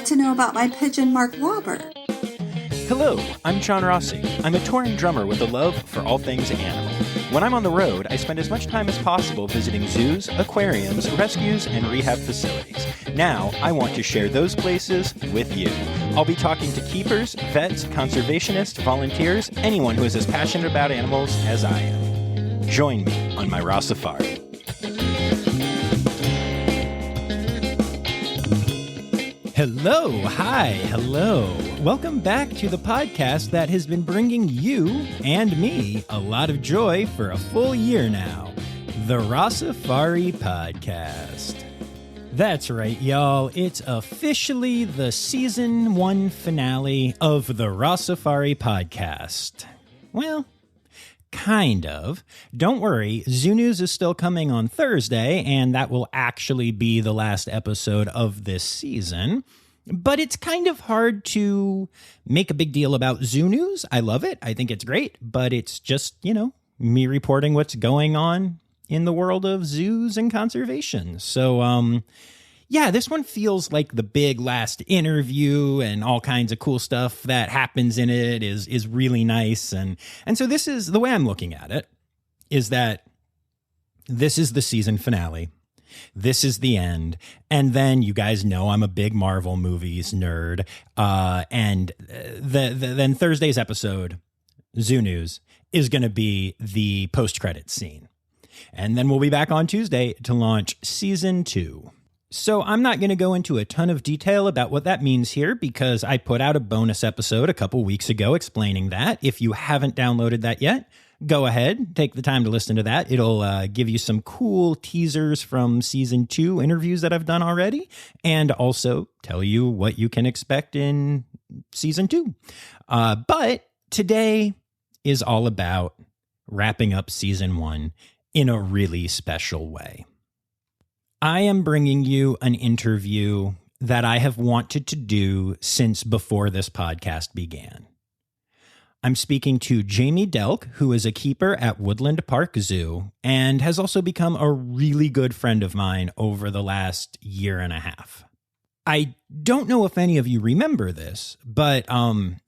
like to know about my pigeon, Mark Wahlberg? Hello, I'm John Rossi. I'm a touring drummer with a love for all things animal. When I'm on the road, I spend as much time as possible visiting zoos, aquariums, rescues, and rehab facilities. Now, I want to share those places with you. I'll be talking to keepers, vets, conservationists, volunteers, anyone who is as passionate about animals as I am. Join me on my Rossifari. Hello. Welcome back to the podcast that has been bringing you and me a lot of joy for a full year now, the Rossifari podcast. That's right, y'all. It's officially the season 1 finale of the Rossifari podcast. Well, kind of. Don't worry, Zoo News is still coming on Thursday, and that will actually be the last episode of this season. But it's kind of hard to make a big deal about Zoo News. I love it. I think it's great. But it's just, me reporting what's going on in the world of zoos and conservation. So, this one feels like the big last interview and all kinds of cool stuff that happens in it is really nice. And so this is the way I'm looking at it, is that this is the season finale. This is the end. And then you guys know I'm a big Marvel movies nerd. Then Thursday's episode, Zoo News, is going to be the post-credits scene. And then we'll be back on Tuesday to launch season 2. So I'm not going to go into a ton of detail about what that means here because I put out a bonus episode a couple weeks ago explaining that. If you haven't downloaded that yet, go ahead, take the time to listen to that. It'll give you some cool teasers from season 2 interviews that I've done already, and also tell you what you can expect in season 2. But today is all about wrapping up season 1 in a really special way. I am bringing you an interview that I have wanted to do since before this podcast began. I'm speaking to Jamie Delk, who is a keeper at Woodland Park Zoo and has also become a really good friend of mine over the last year and a half. I don't know if any of you remember this, but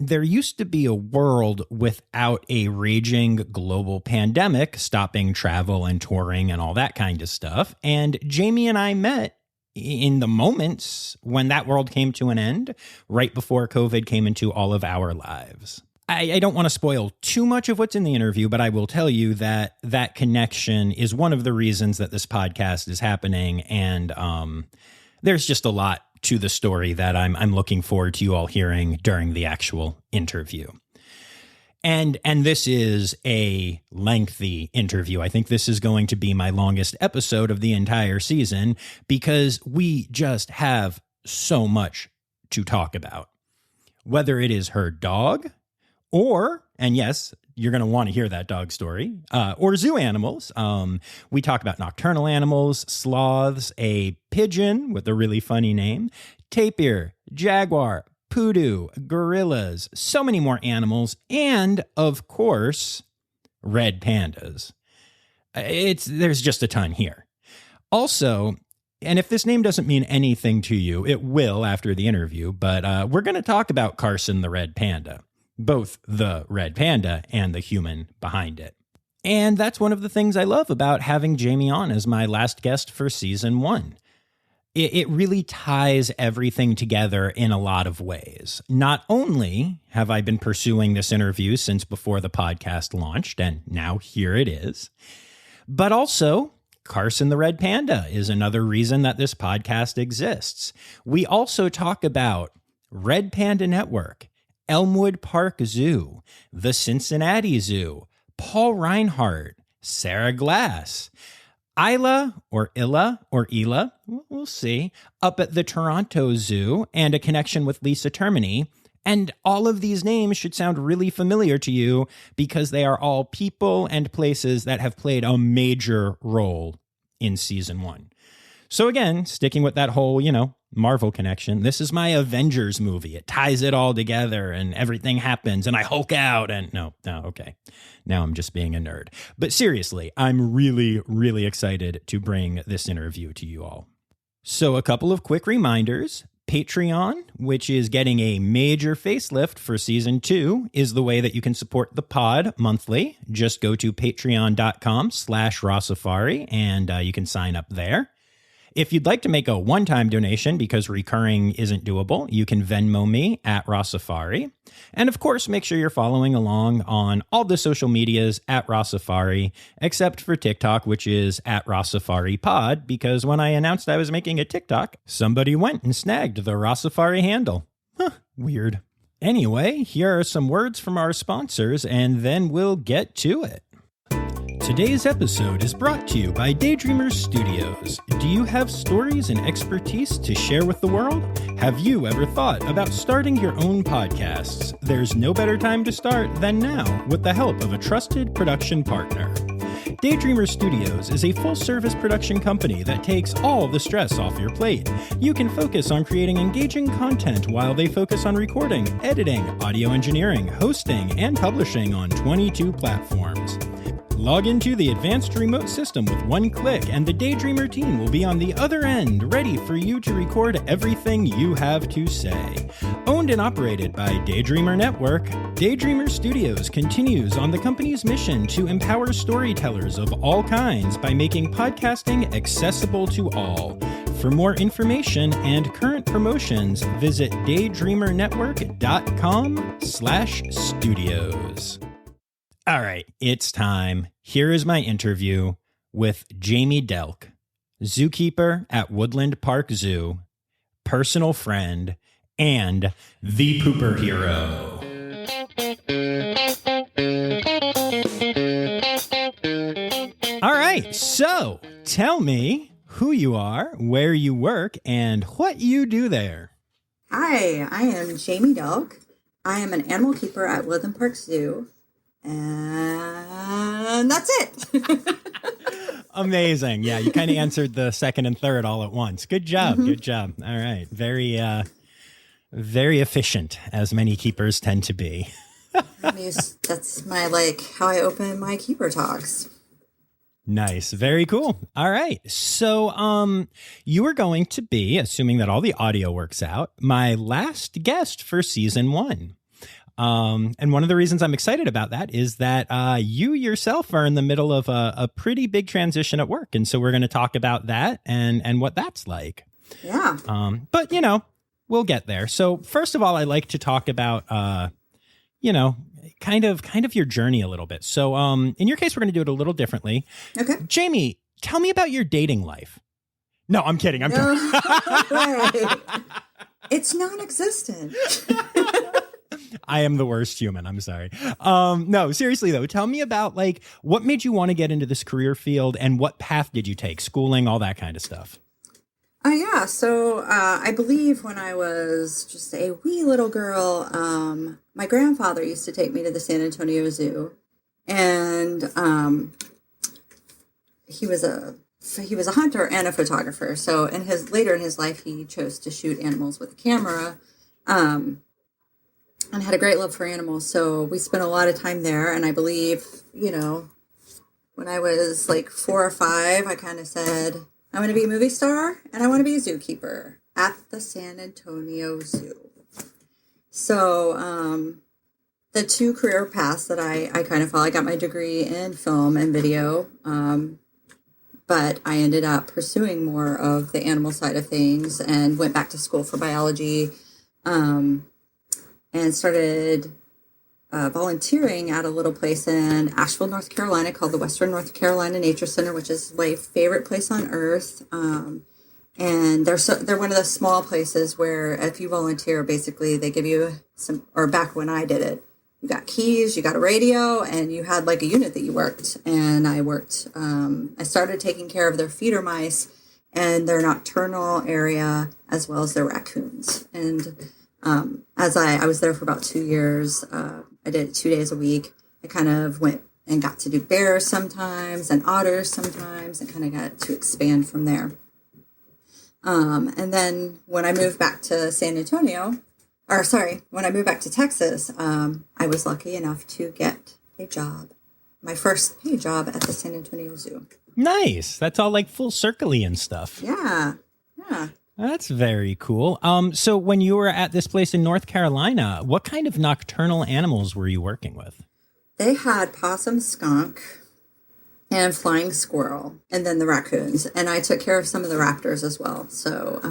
there used to be a world without a raging global pandemic stopping travel and touring and all that kind of stuff. And Jamie and I met in the moments when that world came to an end, right before COVID came into all of our lives. I don't want to spoil too much of what's in the interview, but I will tell you that that connection is one of the reasons that this podcast is happening. And there's just a lot to the story that I'm looking forward to you all hearing during the actual interview. And this is a lengthy interview. I think this is going to be my longest episode of the entire season because we just have so much to talk about. Whether it is her dog, or, and yes, you're going to want to hear that dog story, or zoo animals. We talk about nocturnal animals, sloths, a pigeon with a really funny name, tapir, jaguar, pudu, gorillas, so many more animals, and, of course, red pandas. There's just a ton here. Also, and if this name doesn't mean anything to you, it will after the interview, but we're going to talk about Carson the red panda. Both the red panda and the human behind it. And that's one of the things I love about having Jamie on as my last guest for season 1. It really ties everything together in a lot of ways. Not only have I been pursuing this interview since before the podcast launched, and now here it is, but also Carson the red panda is another reason that this podcast exists. We also talk about Red Panda Network, Elmwood Park Zoo, the Cincinnati Zoo, Paul Reinhardt, Sarah Glass, Isla or Illa or Ela, we'll see, up at the Toronto Zoo, and a connection with Lisa Termini. And all of these names should sound really familiar to you because they are all people and places that have played a major role in season 1. So again, sticking with that whole, Marvel connection, this is my Avengers movie. It ties it all together and everything happens and I Hulk out and okay. Now I'm just being a nerd. But seriously, I'm really, really excited to bring this interview to you all. So a couple of quick reminders. Patreon, which is getting a major facelift for season 2, is the way that you can support the pod monthly. Just go to patreon.com/Rossifari and you can sign up there. If you'd like to make a one-time donation because recurring isn't doable, you can Venmo me at Rossifari. And of course, make sure you're following along on all the social medias at Rossifari, except for TikTok, which is at Rossifari Pod, because when I announced I was making a TikTok, somebody went and snagged the Rossifari handle. Weird. Anyway, here are some words from our sponsors, and then we'll get to it. Today's episode is brought to you by Daydreamers Studios. Do you have stories and expertise to share with the world? Have you ever thought about starting your own podcasts? There's no better time to start than now with the help of a trusted production partner. Daydreamers Studios is a full-service production company that takes all the stress off your plate. You can focus on creating engaging content while they focus on recording, editing, audio engineering, hosting, and publishing on 22 platforms. Log into the advanced remote system with one click, and the Daydreamer team will be on the other end, ready for you to record everything you have to say. Owned and operated by Daydreamer Network, Daydreamer Studios continues on the company's mission to empower storytellers of all kinds by making podcasting accessible to all. For more information and current promotions, visit daydreamernetwork.com/studios. All right, it's time. Here is my interview with Jamie Delk, zookeeper at Woodland Park Zoo, personal friend, and the pooper hero. All right, so tell me who you are, where you work, and what you do there. Hi, I am Jamie Delk. I am an animal keeper at Woodland Park Zoo. And that's it. Amazing. Yeah, you kind of answered the second and third all at once. Good job. Good job. All right. Very efficient, as many keepers tend to be. That's my, how I open my keeper talks. Nice. Very cool. All right. So, you are going to be, assuming that all the audio works out, my last guest for season 1. And one of the reasons I'm excited about that is that you yourself are in the middle of a pretty big transition at work. And so we're going to talk about that and what that's like. Yeah. But, we'll get there. So first of all, I like to talk about, kind of your journey a little bit. So in your case, we're going to do it a little differently. Okay. Jamie, tell me about your dating life. No, I'm kidding. I'm kidding. Right. It's non-existent. I am the worst human. I'm sorry. No, seriously though, tell me about what made you want to get into this career field and what path did you take? Schooling, all that kind of stuff. Yeah. So I believe when I was just a wee little girl, my grandfather used to take me to the San Antonio Zoo, and he was a hunter and a photographer. So later in his life, he chose to shoot animals with a camera. And had a great love for animals. So we spent a lot of time there. And I believe, when I was 4 or 5, I kind of said, I want to be a movie star and I want to be a zookeeper at the San Antonio Zoo. So the two career paths that I kind of followed, I got my degree in film and video. But I ended up pursuing more of the animal side of things and went back to school for biology. And started volunteering at a little place in Asheville, North Carolina called the Western North Carolina Nature Center, which is my favorite place on earth. And they're one of the small places where if you volunteer, basically they give you back when I did it, you got keys, you got a radio, and you had a unit that you worked. And I worked, I started taking care of their feeder mice and their nocturnal area, as well as their raccoons. And as I was there for about 2 years, I did it 2 days a week. I kind of went and got to do bears sometimes and otters sometimes and kind of got to expand from there. And then when I moved back to when I moved back to Texas, I was lucky enough to get a job, my first paid job at the San Antonio Zoo. Nice. That's all full circle-y and stuff. Yeah. Yeah. That's very cool. So when you were at this place in North Carolina, what kind of nocturnal animals were you working with? They had possum, skunk, and flying squirrel, and then the raccoons. And I took care of some of the raptors as well. So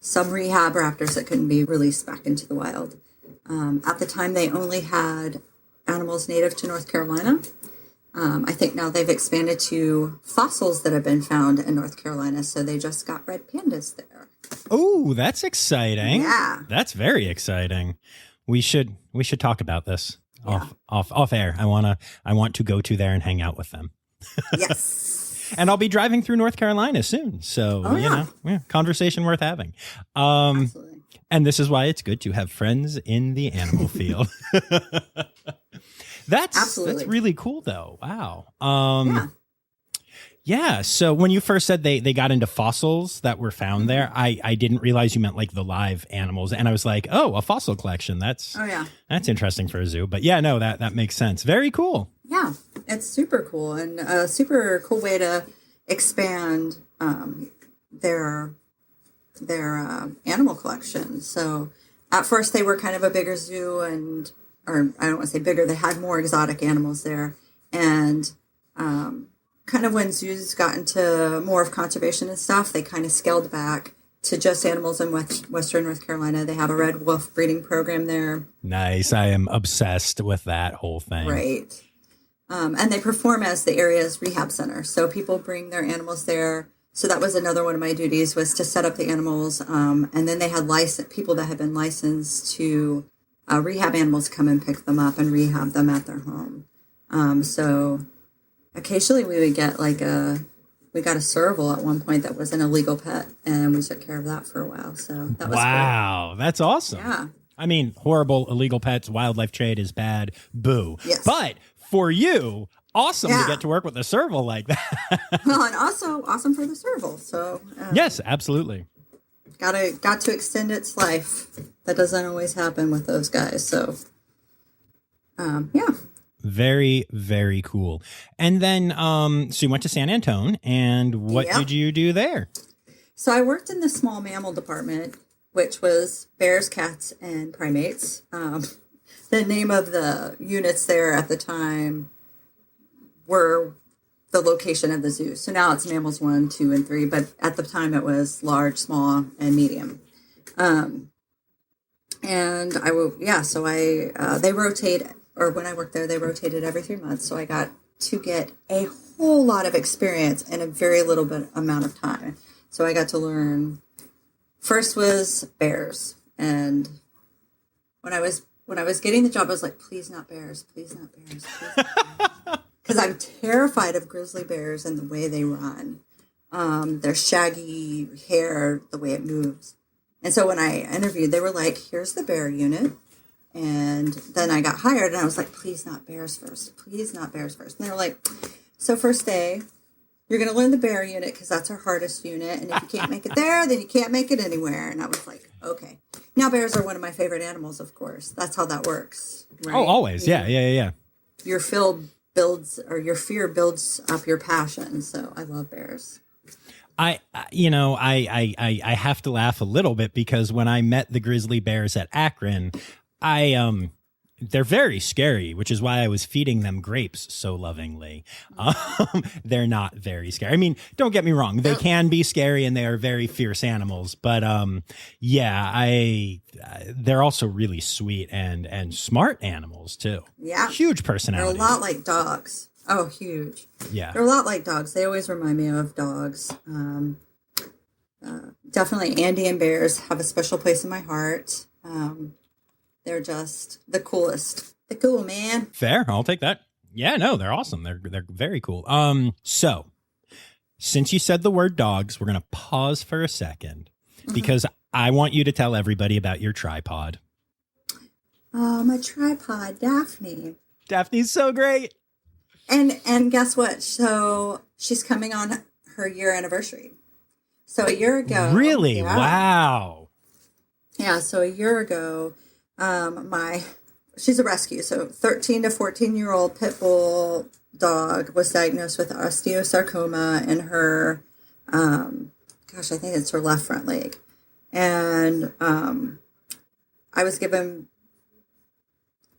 some rehab raptors that couldn't be released back into the wild. At the time, they only had animals native to North Carolina. I think now they've expanded to fossils that have been found in North Carolina. So they just got red pandas there. Oh, that's exciting. Yeah. That's very exciting. We should talk about this Yeah. off air. I want to go to there and hang out with them. Yes. And I'll be driving through North Carolina soon. So, conversation worth having. Absolutely. And this is why it's good to have friends in the animal field. That's really cool though. Wow. Yeah. So when you first said they got into fossils that were found there, I didn't realize you meant like the live animals. And I was like, oh, a fossil collection. That's interesting for a zoo. But yeah, no, that makes sense. Very cool. Yeah, it's super cool and a super cool way to expand their animal collection. So at first they were kind of a bigger zoo or I don't want to say bigger, they had more exotic animals there. And kind of when zoos got into more of conservation and stuff, they kind of scaled back to just animals in Western North Carolina. They have a red wolf breeding program there. Nice. I am obsessed with that whole thing. Right. And they perform as the area's rehab center. So people bring their animals there. So that was another one of my duties, was to set up the animals. And then they had people that had been licensed to rehab animals come and pick them up and rehab them at their home. So occasionally we would get we got a serval at one point that was an illegal pet, and we took care of that for a while. So that was cool. That's awesome. Yeah. I mean, horrible illegal pets, wildlife trade is bad. Boo. Yes. But for you, awesome to get to work with a serval like that. Well, and also awesome for the serval. So yes, absolutely. Got to extend its life. That doesn't always happen with those guys. So yeah. Very, very cool. And then, so you went to San Antone, and what did you do there? So I worked in the small mammal department, which was bears, cats, and primates. The name of the units there at the time were the location of the zoo. So now it's mammals 1, 2, and 3, but at the time it was large, small, and medium. And they rotate. Or when I worked there, they rotated every 3 months. So I got to get a whole lot of experience in a very little bit amount of time. So I got to learn. First was bears, and when I was getting the job, I was like, please not bears, please not bears, because I'm terrified of grizzly bears and the way they run, their shaggy hair, the way it moves. And so when I interviewed, they were like, here's the bear unit. And then I got hired, and I was like, please not bears first. Please not bears first. And they were like, so first day, you're going to learn the bear unit because that's our hardest unit. And if you can't make it there, then you can't make it anywhere. And I was like, okay. Now, bears are one of my favorite animals, of course. That's how that works. Right? Oh, always. Yeah. Your fear builds up your passion. So I love bears. I have to laugh a little bit because when I met the grizzly bears at Akron, they're very scary, which is why I was feeding them grapes so lovingly. They're not very scary. I mean, don't get me wrong. They can be scary and they are very fierce animals, but, they're also really sweet and smart animals too. Yeah. Huge personality. They're a lot like dogs. Oh, huge. Yeah. They're a lot like dogs. They always remind me of dogs. Definitely Andean bears have a special place in my heart. They're just the coolest. The cool, man. Fair. I'll take that. Yeah, no, they're awesome. They're very cool. So since you said the word dogs, we're going to pause for a second because I want you to tell everybody about your tripod. My tripod, Daphne. Daphne's so great. And guess what? So she's coming on her year anniversary. So a year ago. Really? Yeah. Wow. Yeah. So a year ago, she's a rescue. So 13 to 14-year-old pit bull dog was diagnosed with osteosarcoma in her gosh, I think it's her left front leg. And I was given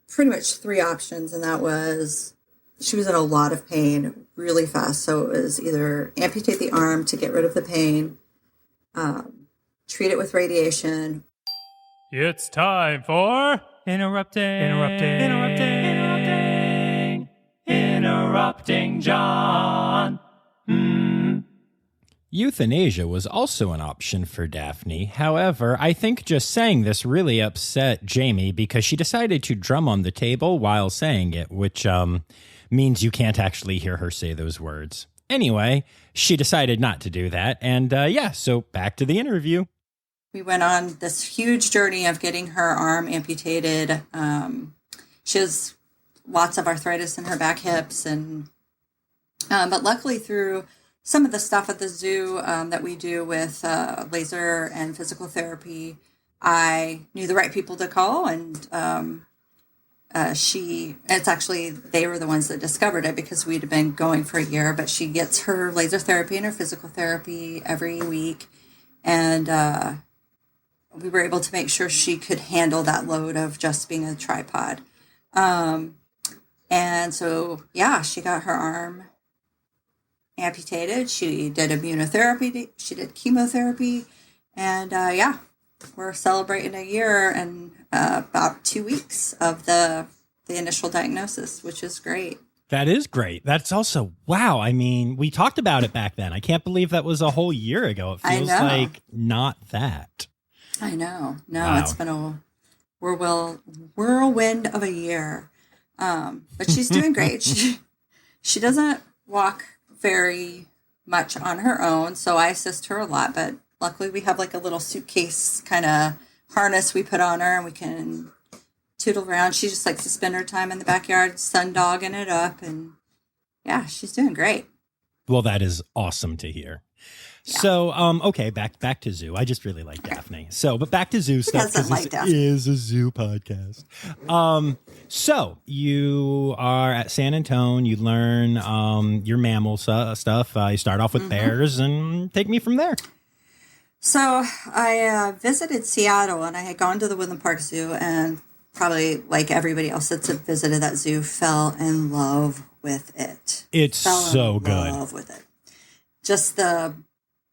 pretty much 3 options, and that was, she was in a lot of pain really fast. So it was either amputate the arm to get rid of the pain, treat it with radiation. It's time for interrupting John. Euthanasia was also an option for Daphne. However, I think just saying this really upset Jamie because she decided to drum on the table while saying it, which means you can't actually hear her say those words. Anyway, she decided not to do that. And so back to the interview. We went on this huge journey of getting her arm amputated. She has lots of arthritis in her back hips, and but luckily through some of the stuff at the zoo that we do with laser and physical therapy, I knew the right people to call, and it's actually, they were the ones that discovered it because we'd been going for a year, but she gets her laser therapy and her physical therapy every week. And we were able to make sure she could handle that load of just being a tri-pawd. And so, she got her arm amputated. She did immunotherapy. She did chemotherapy. And we're celebrating a year and about 2 weeks of the initial diagnosis, which is great. That is great. That's also, wow. I mean, we talked about it back then. I can't believe that was a whole year ago. It feels like not that. I know. No, It's been a whirlwind of a year. But she's doing great. She doesn't walk very much on her own, so I assist her a lot. But luckily, we have like a little suitcase kind of harness we put on her, and we can tootle around. She just likes to spend her time in the backyard, sun-dogging it up, and she's doing great. Well, that is awesome to hear. Yeah. So, okay, back to zoo. I just really like Daphne. But back to zoo stuff because this is a zoo podcast. So you are at San Antone. You learn your mammal stuff. You start off with bears, and take me from there. So I visited Seattle, and I had gone to the Woodland Park Zoo, and probably like everybody else that's visited that zoo, fell in love with it. It's so good. Fell in love with it. Just the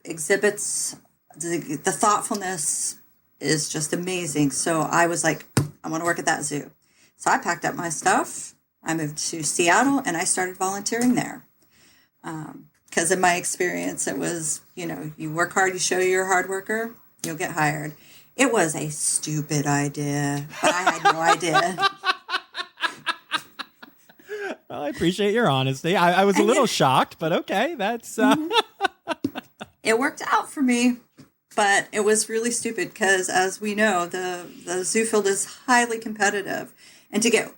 exhibits, the thoughtfulness is just amazing. So I was like, I want to work at that zoo. So I packed up my stuff. I moved to Seattle, and I started volunteering there. Because in my experience, it was, you work hard, you show you're a hard worker, you'll get hired. It was a stupid idea, but I had no idea. Well, I appreciate your honesty. I was a little shocked, but okay, that's... It worked out for me, but it was really stupid because, as we know, the zoo field is highly competitive. And to get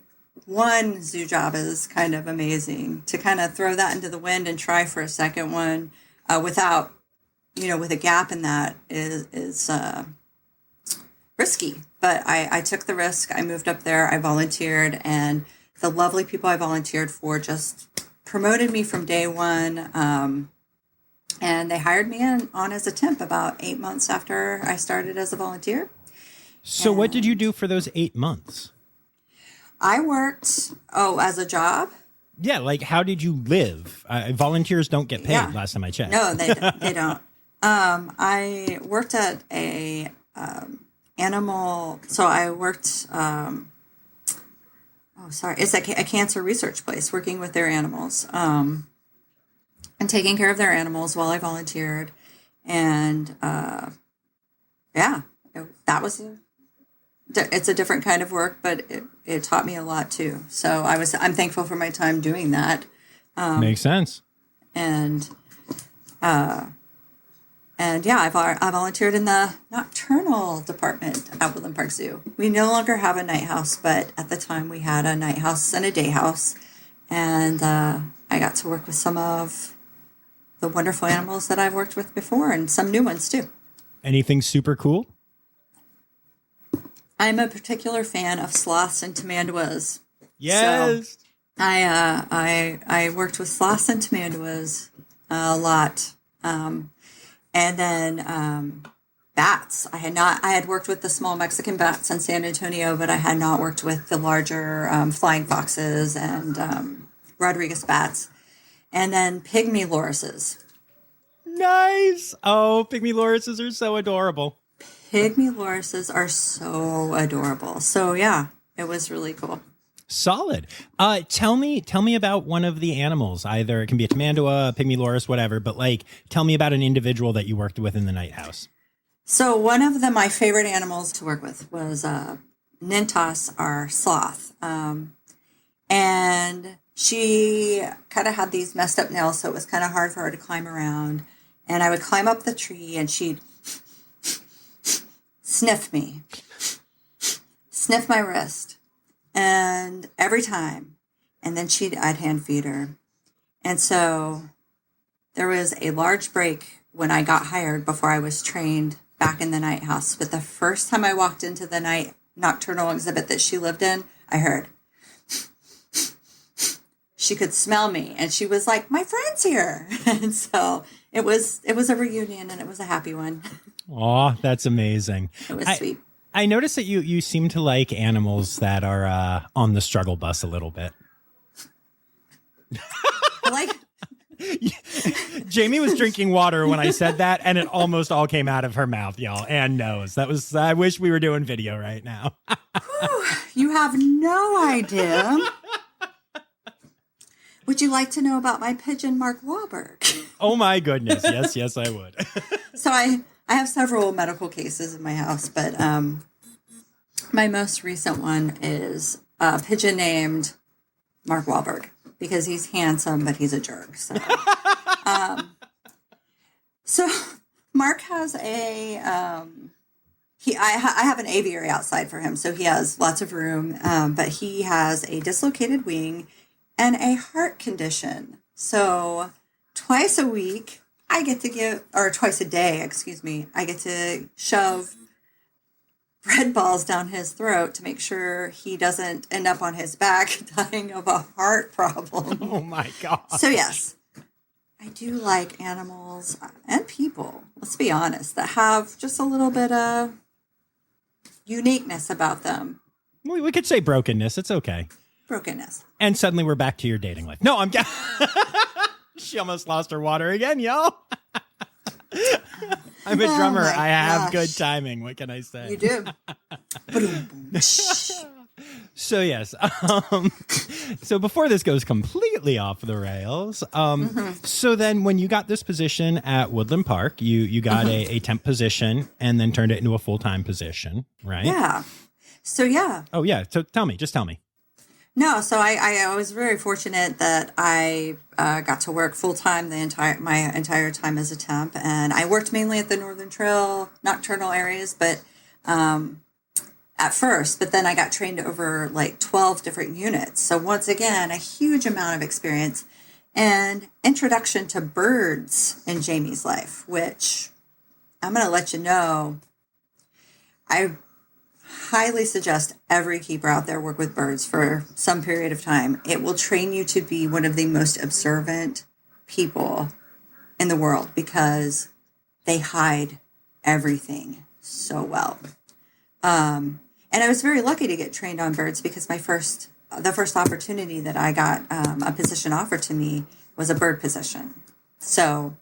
one zoo job is kind of amazing. To kind of throw that into the wind and try for a second one without, with a gap in that is risky. But I took the risk. I moved up there. I volunteered. And the lovely people I volunteered for just promoted me from day one. And they hired me on as a temp about 8 months after I started as a volunteer. So what did you do for those 8 months? I worked, as a job? Yeah, like how did you live? Volunteers don't get paid last time I checked. No, they don't. I worked at a animal, so I worked, it's a cancer research place, working with their animals. And taking care of their animals while I volunteered. And, it's a different kind of work, but it taught me a lot too. So I'm thankful for my time doing that. Makes sense. And I volunteered in the nocturnal department at Woodland Park Zoo. We no longer have a night house, but at the time we had a night house and a day house. And, I got to work with some of the wonderful animals that I've worked with before, and some new ones too. Anything super cool? I'm a particular fan of sloths and tamanduas. Yes. So I worked with sloths and tamanduas a lot. And And then bats. I had worked with the small Mexican bats in San Antonio, but I had not worked with the larger flying foxes and Rodriguez bats. And then pygmy lorises. Nice. Oh, pygmy lorises are so adorable. Pygmy lorises are so adorable. So yeah, it was really cool. Solid. Tell me about one of the animals. Either it can be a tamandua, a pygmy loris, whatever, but like tell me about an individual that you worked with in the night house. So one of my favorite animals to work with was Nintas, our sloth. And she kind of had these messed up nails, so it was kind of hard for her to climb around. And I would climb up the tree and she'd sniff me, sniff my wrist. And every time. And then I'd hand feed her. And so there was a large break when I got hired before I was trained back in the night house. But the first time I walked into the nocturnal exhibit that she lived in, I heard. She could smell me and she was like, my friend's here. And so it was a reunion and it was a happy one. Aw, that's amazing. It was sweet. I noticed that you seem to like animals that are on the struggle bus a little bit. Like Jamie was drinking water when I said that, and it almost all came out of her mouth, y'all, and nose. I wish we were doing video right now. You have no idea. Would you like to know about my pigeon, Mark Wahlberg? Oh my goodness. Yes, I would. So I have several medical cases in my house, but my most recent one is a pigeon named Mark Wahlberg because he's handsome, but he's a jerk. So Mark has I have an aviary outside for him, so he has lots of room, but he has a dislocated wing and a heart condition. So twice a week, twice a day, I get to shove bread balls down his throat to make sure he doesn't end up on his back dying of a heart problem. Oh my God. So yes, I do like animals and people, let's be honest, that have just a little bit of uniqueness about them. We could say brokenness. It's okay. Brokenness. And suddenly we're back to your dating life. No, she almost lost her water again, y'all. I'm a drummer. my I have gosh. good timing. What can I say? You do. So yes. So before this goes completely off the rails, so then when you got this position at Woodland Park, you got a temp position and then turned it into a full-time position, right? Yeah. So yeah. Oh yeah. So tell me. No, so I was very fortunate that I got to work full time my entire time as a temp, and I worked mainly at the Northern Trail nocturnal areas, but at first, but then I got trained over like 12 different units. So once again, a huge amount of experience and introduction to birds in Jamie's life, which I'm going to let you know, I highly suggest every keeper out there work with birds for some period of time. It will train you to be one of the most observant people in the world because they hide everything so well. And I was very lucky to get trained on birds because the first opportunity that I got a position offered to me was a bird position. So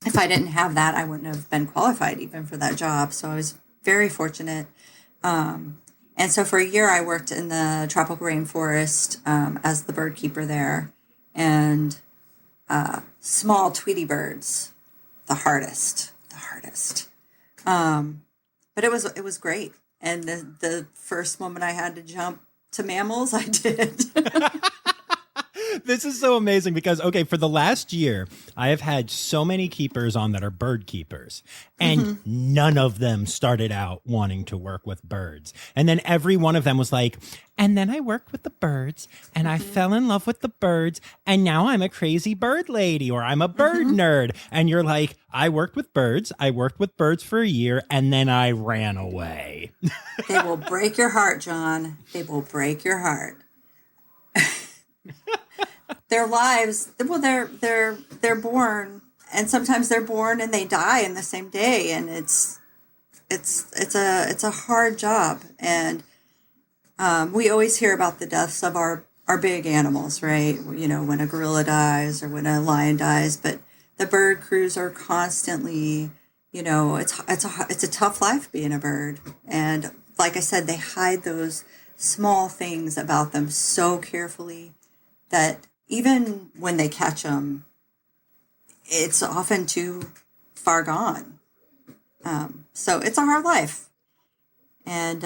if I didn't have that, I wouldn't have been qualified even for that job. So I was very fortunate. And so for a year, I worked in the tropical rainforest as the bird keeper there, and small Tweety birds, the hardest. But it was great. And the first moment I had to jump to mammals, I did. This is so amazing because, okay, for the last year, I have had so many keepers on that are bird keepers, and none of them started out wanting to work with birds. And then every one of them was like, and then I worked with the birds, and I fell in love with the birds, and now I'm a crazy bird lady, or I'm a bird nerd. And you're like, I worked with birds for a year, and then I ran away. They will break your heart, John. They will break your heart. Their lives, well, they're born and sometimes they're born and they die in the same day, and it's a hard job. And we always hear about the deaths of our big animals, right? When a gorilla dies or when a lion dies, but the bird crews are constantly, it's a tough life being a bird. And like I said, they hide those small things about them so carefully that even when they catch them, it's often too far gone. So it's a hard life, and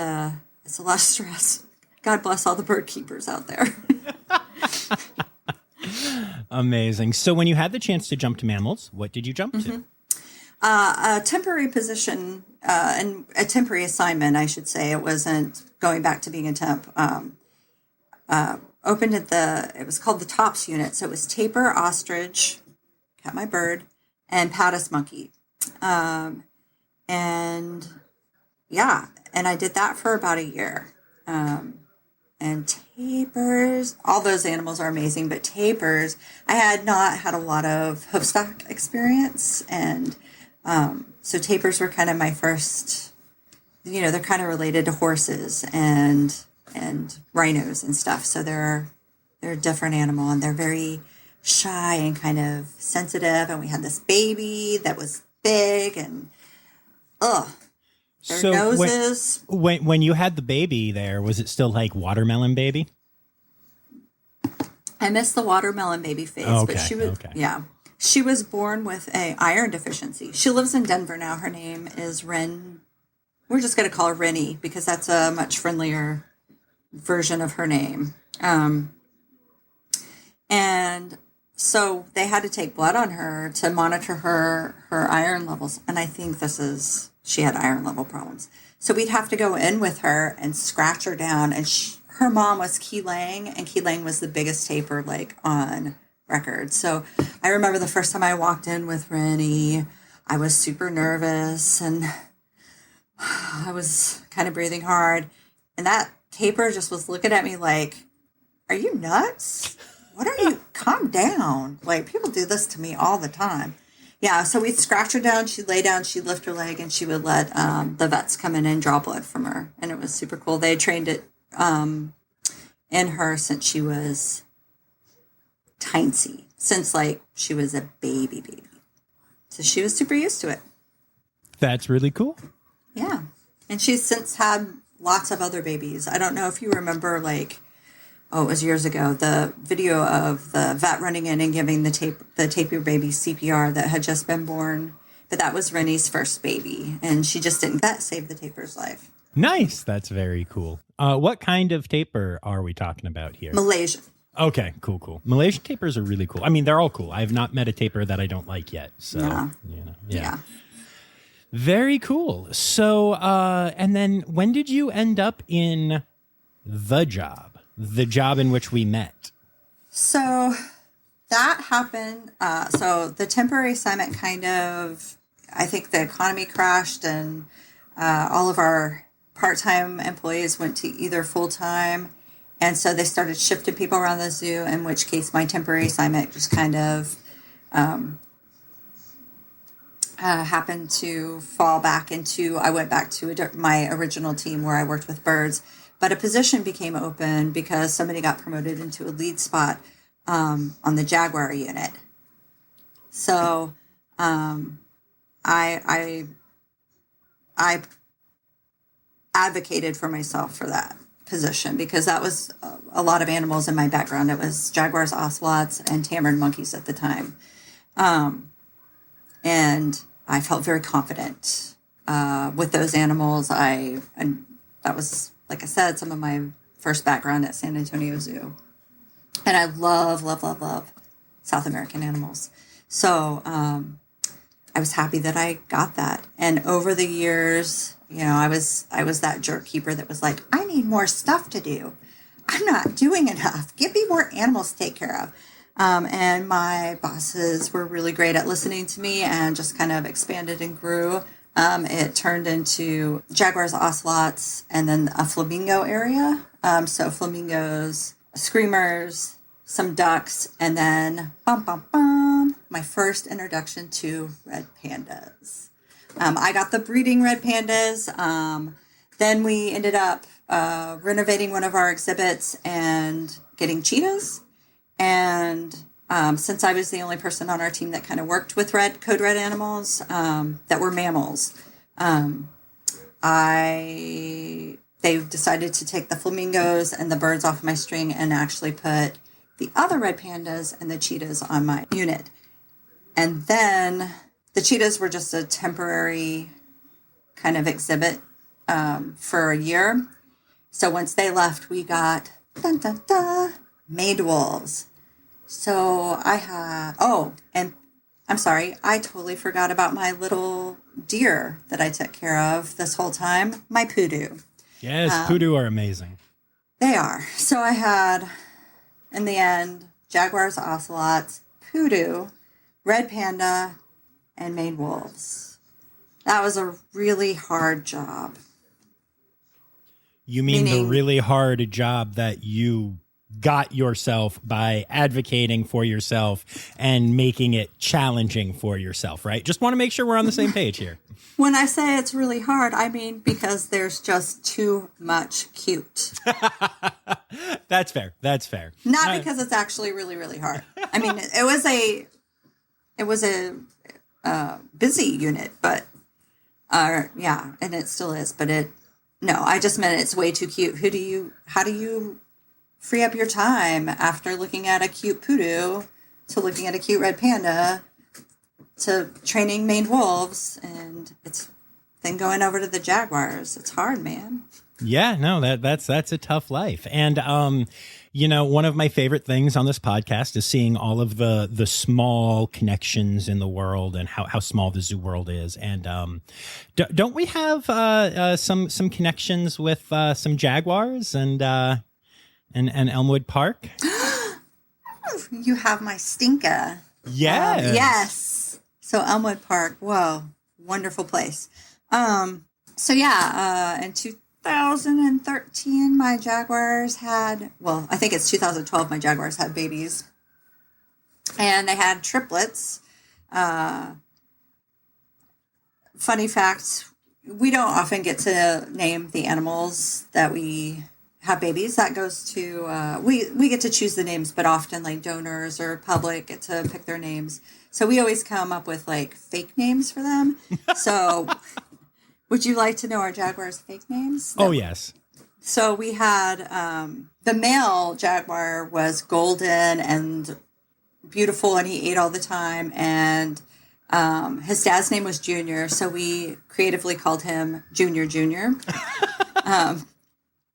it's a lot of stress. God bless all the bird keepers out there. Amazing. So when you had the chance to jump to mammals, what did you jump to? A temporary position, and a temporary assignment, I should say. It wasn't going back to being a temp. Opened at it was called the TOPS unit. So it was tapir, ostrich, got my bird, and pandas monkey. And I did that for about a year. And tapirs, all those animals are amazing, but tapirs, I had not had a lot of hoofstock experience. And so tapirs were kind of my first, they're kind of related to horses and rhinos and stuff. So they're a different animal, and they're very shy and kind of sensitive. And we had this baby that was big, and their noses. When you had the baby there, was it still like watermelon baby? I missed the watermelon baby phase, but she was she was born with a iron deficiency. She lives in Denver now. Her name is Ren. We're just going to call her Rennie because that's a much friendlier version of her name. And so they had to take blood on her to monitor her iron levels. And I think she had iron level problems. So we'd have to go in with her and scratch her down. And her mom was Key Lang, and Key Lang was the biggest tapir on record. So I remember the first time I walked in with Rennie, I was super nervous and I was kind of breathing hard. And that tapir just was looking at me like, are you nuts? What are you? Calm down. Like, people do this to me all the time. Yeah, so we'd scratch her down, she'd lay down, she'd lift her leg, and she would let the vets come in and draw blood from her. And it was super cool. They trained it in her since she was tiny, since she was a baby. So she was super used to it. That's really cool. Yeah. And she's since had lots of other babies. I don't know if you remember, it was years ago, the video of the vet running in and giving the tapir baby CPR that had just been born. But that was Rennie's first baby, and she just didn't save the tapir's life. Nice. That's very cool. What kind of tapir are we talking about here? Malaysian. Okay, cool. Malaysian tapirs are really cool. I mean, they're all cool. I have not met a tapir that I don't like yet. So, yeah. Very cool. So, and then when did you end up in the job in which we met? So that happened. So the temporary assignment I think the economy crashed, and all of our part-time employees went to either full-time. And so they started shifting people around the zoo, in which case my temporary assignment just happened to fall back into, I went back to my original team where I worked with birds, but a position became open because somebody got promoted into a lead spot on the jaguar unit. So I advocated for myself for that position because that was a lot of animals in my background. It was jaguars, ocelots, and tamarin monkeys at the time. And I felt very confident with those animals. And that was, like I said, some of my first background at San Antonio Zoo. And I love South American animals. So I was happy that I got that. And over the years, I was that jerk keeper that was like, I need more stuff to do. I'm not doing enough. Give me more animals to take care of. And my bosses were really great at listening to me and just kind of expanded and grew. It turned into jaguars, ocelots, and then a flamingo area. So flamingos, screamers, some ducks, and then my first introduction to red pandas. I got the breeding red pandas. Then we ended up renovating one of our exhibits and getting cheetahs. And since I was the only person on our team that kind of worked with code red animals that were mammals, they decided to take the flamingos and the birds off my string and actually put the other red pandas and the cheetahs on my unit. And then the cheetahs were just a temporary kind of exhibit for a year. So once they left, we got made wolves. So I had, and I'm sorry, I totally forgot about my little deer that I took care of this whole time, my pudu. Yes, pudu are amazing. They are. So I had, in the end, jaguars, ocelots, pudu, red panda, and made wolves. That was a really hard job. You mean the really hard job that you got yourself by advocating for yourself and making it challenging for yourself, right? Just want to make sure we're on the same page here. When I say it's really hard, I mean because there's just too much cute. That's fair. That's fair. Not because it's actually really, really hard. I mean, it was a busy unit, but yeah, and it still is. But I just meant it's way too cute. How do you free up your time after looking at a cute pudu to looking at a cute red panda to training maned wolves, and then going over to the jaguars? It's hard, man. Yeah, no, that's a tough life. And one of my favorite things on this podcast is seeing all of the small connections in the world and how small the zoo world is. And don't we have some connections with some jaguars and Elmwood Park? You have my stinka. Yes. Yes. So Elmwood Park, whoa, wonderful place. In 2013, my jaguars I think it's 2012, my jaguars had babies. And they had triplets. Funny fact, we don't often get to name the animals that we have babies. That goes to, we get to choose the names, but often like donors or public get to pick their names. So we always come up with like fake names for them. So would you like to know our jaguars' fake names? Oh, yes. So we had, the male jaguar was golden and beautiful, and he ate all the time. And his dad's name was Junior, so we creatively called him Junior Junior. And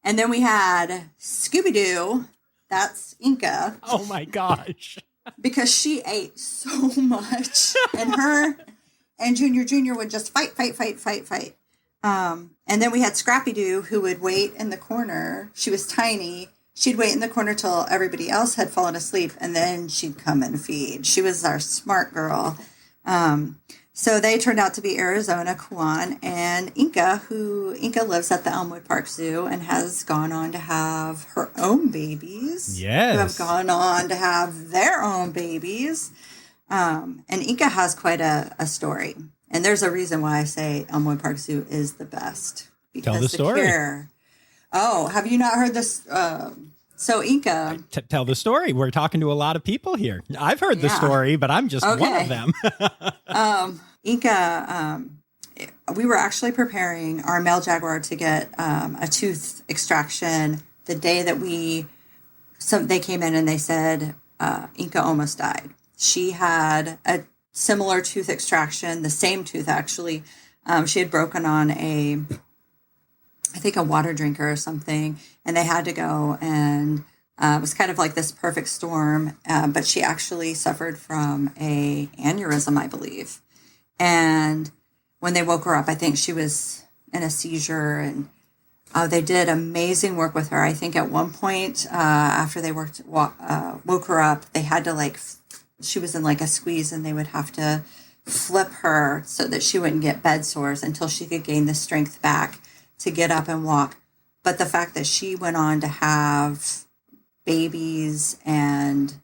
then we had Scooby-Doo. That's Inca. Oh, my gosh. Because she ate so much. And her and Junior Junior would just fight. And then we had Scrappy-Doo, who would wait in the corner. She was tiny. She'd wait in the corner till everybody else had fallen asleep, and then she'd come and feed. She was our smart girl. So they turned out to be Arizona, Kuan, and Inca, Inca lives at the Elmwood Park Zoo and has gone on to have her own babies. Yes. Who have gone on to have their own babies. And Inca has quite a story. And there's a reason why I say Elmwood Park Zoo is the best. Tell the story. Have you not heard this? So Inca. Tell the story. We're talking to a lot of people here. I've heard the story, but I'm just one of them. Inca, we were actually preparing our male jaguar to get a tooth extraction the day that they came in and they said Inca almost died. She had a similar tooth extraction, the same tooth actually. She had broken on I think a water drinker or something, and they had to go, and it was kind of like this perfect storm, but she actually suffered from a aneurysm, I believe. And when they woke her up, I think she was in a seizure, and they did amazing work with her. I think at one point after they woke her up, they had to she was in like a squeeze, and they would have to flip her so that she wouldn't get bed sores until she could gain the strength back to get up and walk. But the fact that she went on to have babies and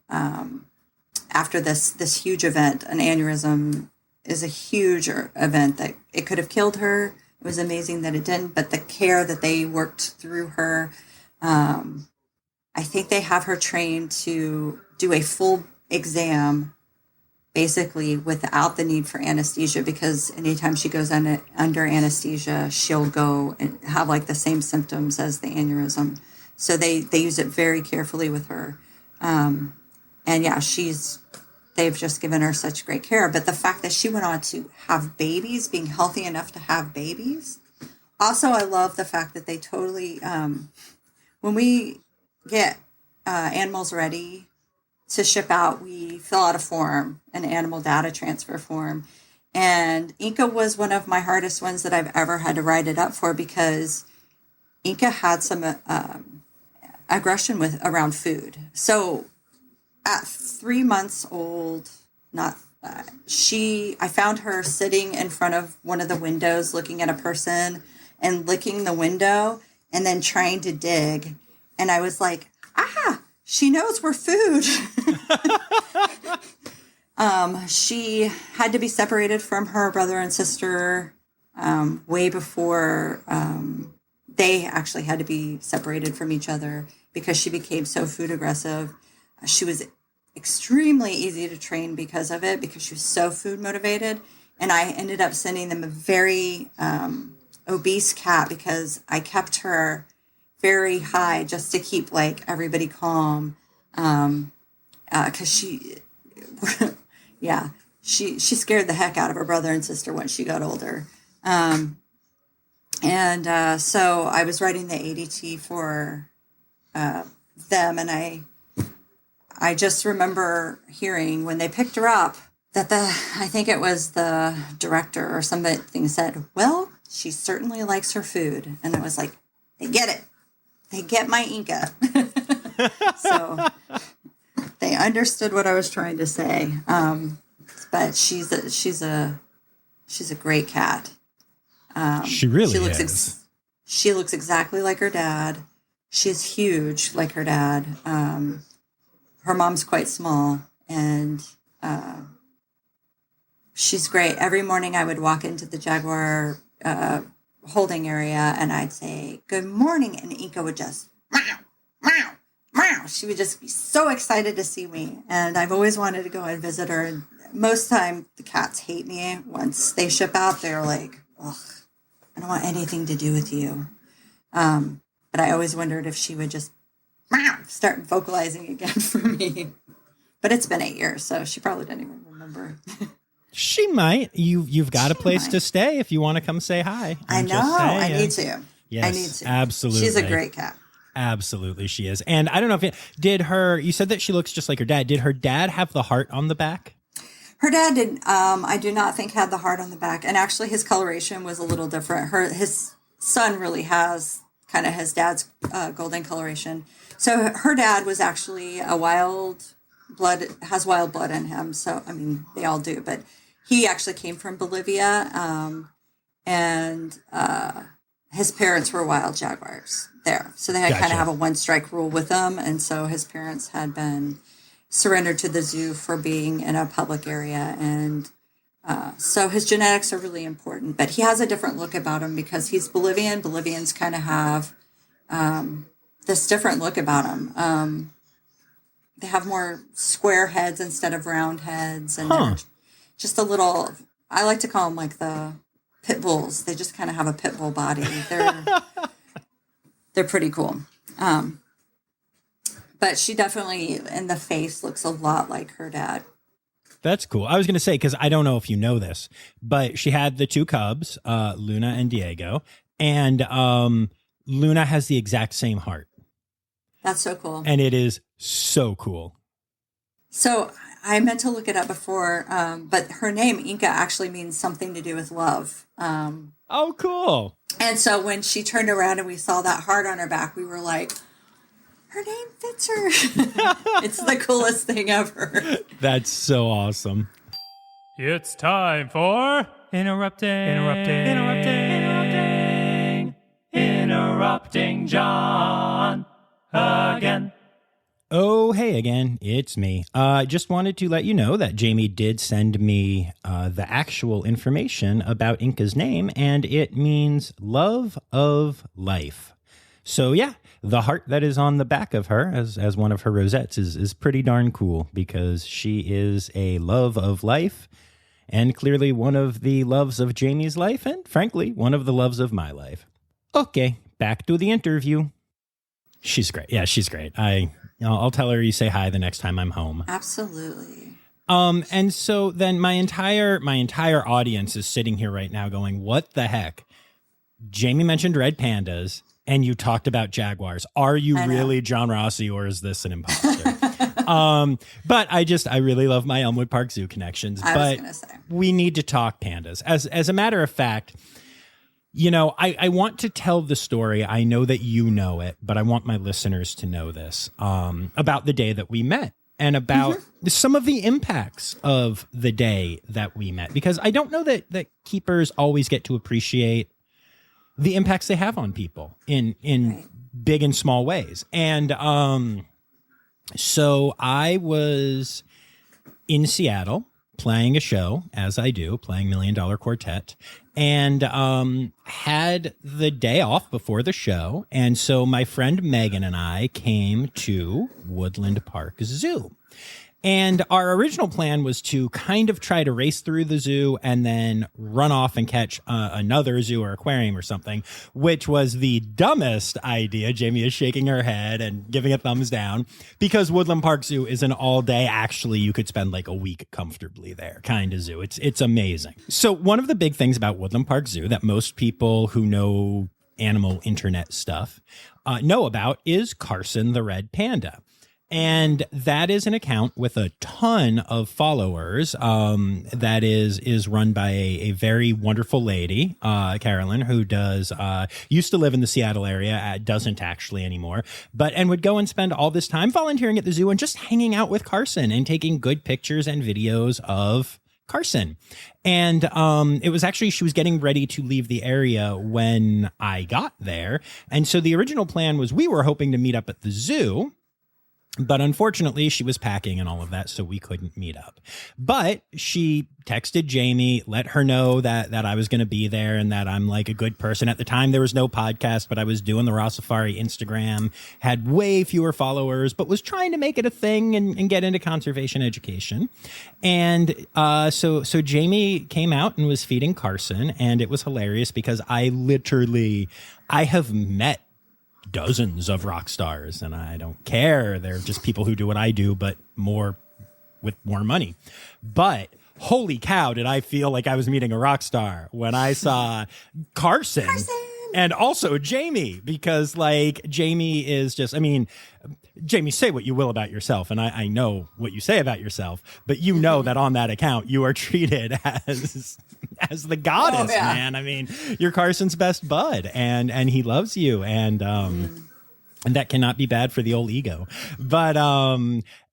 after this huge event. An aneurysm is a huge event that it could have killed her. It was amazing that it didn't, but the care that they worked through her, I think they have her trained to do a full exam, basically without the need for anesthesia, because anytime she goes under anesthesia, she'll go and have like the same symptoms as the aneurysm. So they use it very carefully with her. And yeah, they've just given her such great care. But the fact that she went on to have babies, being healthy enough to have babies. Also, I love the fact that they totally, when we get animals ready to ship out, we fill out a form, an animal data transfer form. And Inca was one of my hardest ones that I've ever had to write it up for, because Inca had some aggression around food. So at 3 months old, I found her sitting in front of one of the windows looking at a person and licking the window and then trying to dig. And I was like, she knows we're food. She had to be separated from her brother and sister way before they actually had to be separated from each other, because she became so food aggressive. She was extremely easy to train because of it, because she was so food motivated. And I ended up sending them a very obese cat, because I kept her very high just to keep like everybody calm. Cause she scared the heck out of her brother and sister when she got older. So I was writing the ADT for them, and I just remember hearing when they picked her up that I think it was the director or something said, well, she certainly likes her food. And I was like, they get it. They get my Inca. So they understood what I was trying to say. But she's a great cat. She really is. She looks exactly like her dad. She's huge like her dad. Her mom's quite small, and she's great. Every morning I would walk into the jaguar holding area, and I'd say, good morning, and Inca would just meow, meow, meow. She would just be so excited to see me, and I've always wanted to go and visit her. And most time the cats hate me. Once they ship out, they're like, ugh, I don't want anything to do with you. But I always wondered if she would just start vocalizing again for me. But it's been 8 years, so she probably didn't even remember. She might. You've got a place to stay if you want to come say hi. I know. I need to. Yes, I need to. Absolutely. She's a great cat. Absolutely, she is. And I don't know if you said that she looks just like her dad. Did her dad have the heart on the back? Her dad did. I do not think had the heart on the back. And actually his coloration was a little different. His son really has kind of his dad's golden coloration. So her dad was actually has wild blood in him. So, I mean, they all do, but he actually came from Bolivia. And his parents were wild jaguars there. So they had kind of have a one strike rule with them. And so his parents had been surrendered to the zoo for being in a public area. And so his genetics are really important, but he has a different look about him because he's Bolivian. Bolivians kind of have this different look about him. They have more square heads instead of round heads. And they're just a little, I like to call them like the pit bulls. They just kind of have a pit bull body. They're pretty cool. But she definitely, in the face, looks a lot like her dad. That's cool. I was going to say, because I don't know if you know this, but she had the two cubs, Luna and Diego, and Luna has the exact same heart. That's so cool. And it is so cool. So I meant to look it up before, but her name, Inca, actually means something to do with love. Oh, cool. And so when she turned around and we saw that heart on her back, we were like, her name fits her. It's the coolest thing ever. That's so awesome. It's time for interrupting John again. Oh, hey again, it's me. Just wanted to let you know that Jamie did send me the actual information about Inca's name, and it means love of life. So yeah, the heart that is on the back of her as one of her rosettes is pretty darn cool, because she is a love of life, and clearly one of the loves of Jamie's life, and frankly, one of the loves of my life. Okay, back to the interview. She's great. Yeah, she's great. I'll tell her you say hi the next time I'm home. Absolutely. And so then my entire audience is sitting here right now going, what the heck? Jamie mentioned red pandas and you talked about jaguars. Are you really John Rossi, or is this an imposter? But I really love my Elmwood Park Zoo connections. But we need to talk pandas. As a matter of fact, you know, I want to tell the story. I know that you know it, but I want my listeners to know this, about the day that we met and about some of the impacts of the day that we met, because I don't know that keepers always get to appreciate the impacts they have on people in big and small ways. And so I was in Seattle playing a show, as I do, playing $1 Million Quartet, and had the day off before the show. And so my friend Megan and I came to Woodland Park Zoo. And our original plan was to kind of try to race through the zoo and then run off and catch another zoo or aquarium or something, which was the dumbest idea. Jamie is shaking her head and giving a thumbs down, because Woodland Park Zoo is an all day, actually, you could spend like a week comfortably there kind of zoo. It's amazing. So one of the big things about Woodland Park Zoo that most people who know animal internet stuff know about is Carson the red panda. And that is an account with a ton of followers, that is run by a very wonderful lady, Carolyn, who used to live in the Seattle area, doesn't actually anymore, and would go and spend all this time volunteering at the zoo and just hanging out with Carson and taking good pictures and videos of Carson. And it was actually, she was getting ready to leave the area when I got there. And so the original plan was we were hoping to meet up at the zoo, but unfortunately, she was packing and all of that, so we couldn't meet up. But she texted Jamie, let her know that I was going to be there and that I'm like a good person. At the time, there was no podcast, but I was doing the Rossifari Instagram, had way fewer followers, but was trying to make it a thing and get into conservation education. And so Jamie came out and was feeding Carson, and it was hilarious because I have met dozens of rock stars, and I don't care. They're just people who do what I do, but with more money. But holy cow, did I feel like I was meeting a rock star when I saw Carson. And also Jamie, because like Jamie is just, I mean, Jamie, say what you will about yourself, and I know what you say about yourself, but you know that on that account you are treated as the goddess, man. I mean, you're Carson's best bud, and he loves you, and that cannot be bad for the old ego. But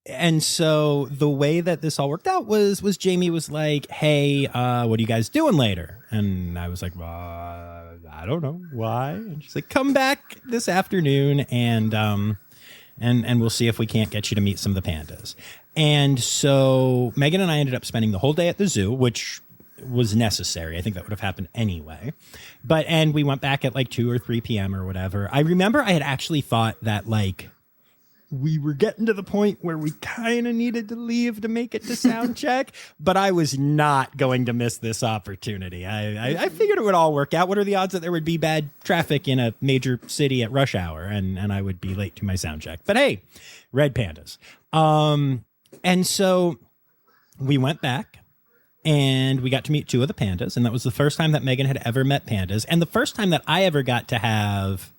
and so the way that this all worked out was Jamie was like, hey, what are you guys doing later? And I was like, I don't know why. And she's like, come back this afternoon and we'll see if we can't get you to meet some of the pandas. And so Megan and I ended up spending the whole day at the zoo, which was necessary. I think that would have happened anyway. And we went back at like 2 or 3 p.m. or whatever. I remember I had actually thought that like we were getting to the point where we kind of needed to leave to make it to sound check, but I was not going to miss this opportunity. I figured it would all work out. What are the odds that there would be bad traffic in a major city at rush hour and I would be late to my sound check? But hey, red pandas. And so we went back and we got to meet 2 of the pandas. And that was the first time that Megan had ever met pandas. And the first time that I ever got to have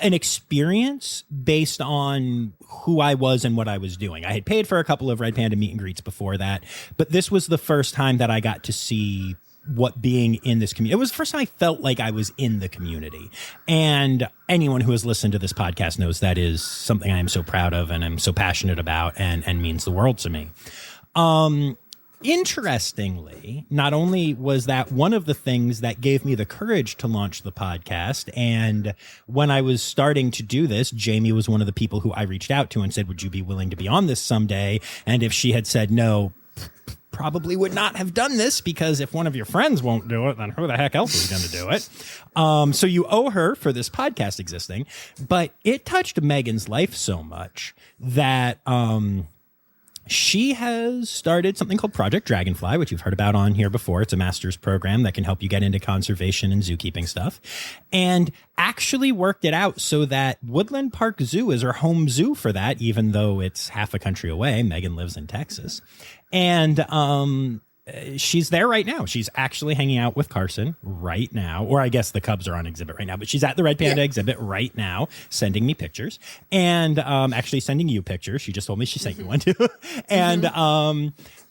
an experience based on who I was and what I was doing. I had paid for a couple of red panda meet and greets before that, but this was the first time that I got to see what being in this community. It was the first time I felt like I was in the community. And anyone who has listened to this podcast knows that is something I am so proud of and I'm so passionate about and means the world to me. Interestingly, not only was that one of the things that gave me the courage to launch the podcast, and when I was starting to do this, Jamie was one of the people who I reached out to and said, would you be willing to be on this someday? And if she had said no, probably would not have done this, because if one of your friends won't do it, then who the heck else is going to do it? So you owe her for this podcast existing. But it touched Megan's life so much that she has started something called Project Dragonfly, which you've heard about on here before. It's a master's program that can help you get into conservation and zookeeping stuff, and actually worked it out so that Woodland Park Zoo is her home zoo for that, even though it's half a country away. Megan lives in Texas. And she's there right now. She's actually hanging out with Carson right now, or I guess the Cubs are on exhibit right now, but she's at the Red Panda exhibit right now, sending me pictures, and actually sending you pictures. She just told me she sent you one too.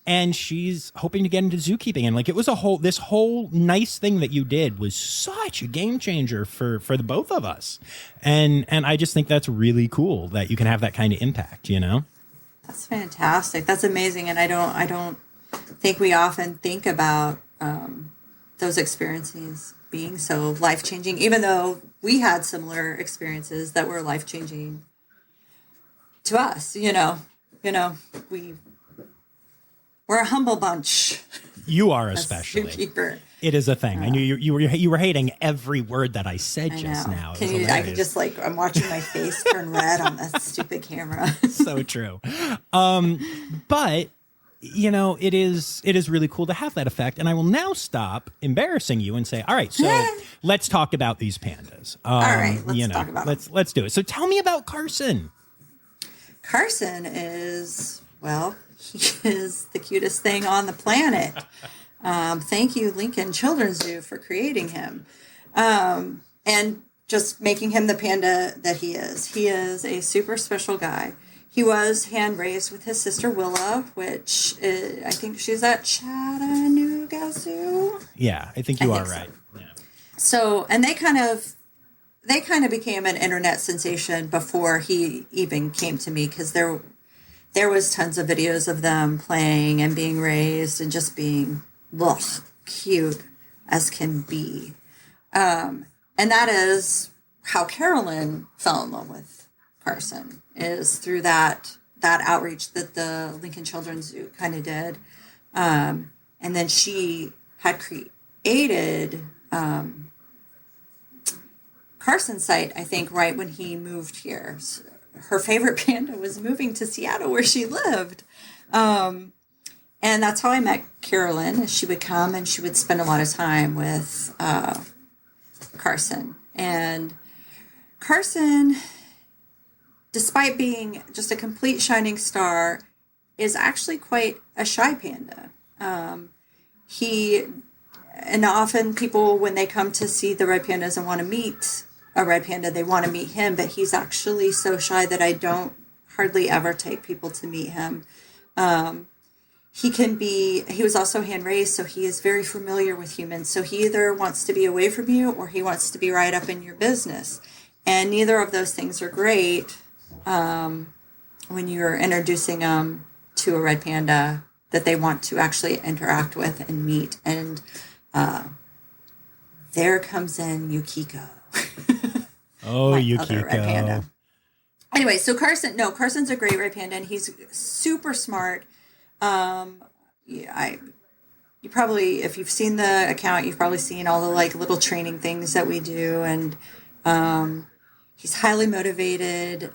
And she's hoping to get into zookeeping. And like, it was this whole nice thing that you did was such a game changer for the both of us. And I just think that's really cool that you can have that kind of impact, you know? That's fantastic. That's amazing. And I don't think we often think about those experiences being so life-changing, even though we had similar experiences that were life-changing to us. We're a humble bunch. You are especially. Zookeeper. It is a thing. I knew you were hating every word that I said just now. I can just I'm watching my face turn red on that stupid camera. So true. But it is really cool to have that effect. And I will now stop embarrassing you and say, all right, so let's talk about these pandas. All right, let's talk about them. Let's do it. So tell me about Carson. Carson is, he is the cutest thing on the planet. Thank you, Lincoln Children's Zoo, for creating him. And just making him the panda that he is. He is a super special guy. He was hand-raised with his sister Willa, which I think she's at Chattanooga Zoo. Yeah, I think you are right. So. Yeah. So, and they kind of became an internet sensation before he even came to me, because there was tons of videos of them playing and being raised and just being cute as can be. And that is how Carolyn fell in love with Carson, is through that outreach that the Lincoln Children's Zoo kind of did. And then she had created Carson's site, I think, right when he moved here. So her favorite panda was moving to Seattle, where she lived. And that's how I met Carolyn. She would come and she would spend a lot of time with Carson. And Carson, despite being just a complete shining star, is actually quite a shy panda. And often people, when they come to see the red pandas and want to meet a red panda, they want to meet him, but he's actually so shy that I don't hardly ever take people to meet him. He was also hand-raised, so he is very familiar with humans. So he either wants to be away from you or he wants to be right up in your business. And neither of those things are great when you're introducing them to a red panda that they want to actually interact with and meet. And there comes in Yukiko. Oh, Yukiko. Other red panda. Anyway, so Carson's a great red panda, and he's super smart. You probably, if you've seen the account, you've probably seen all the little training things that we do, and he's highly motivated.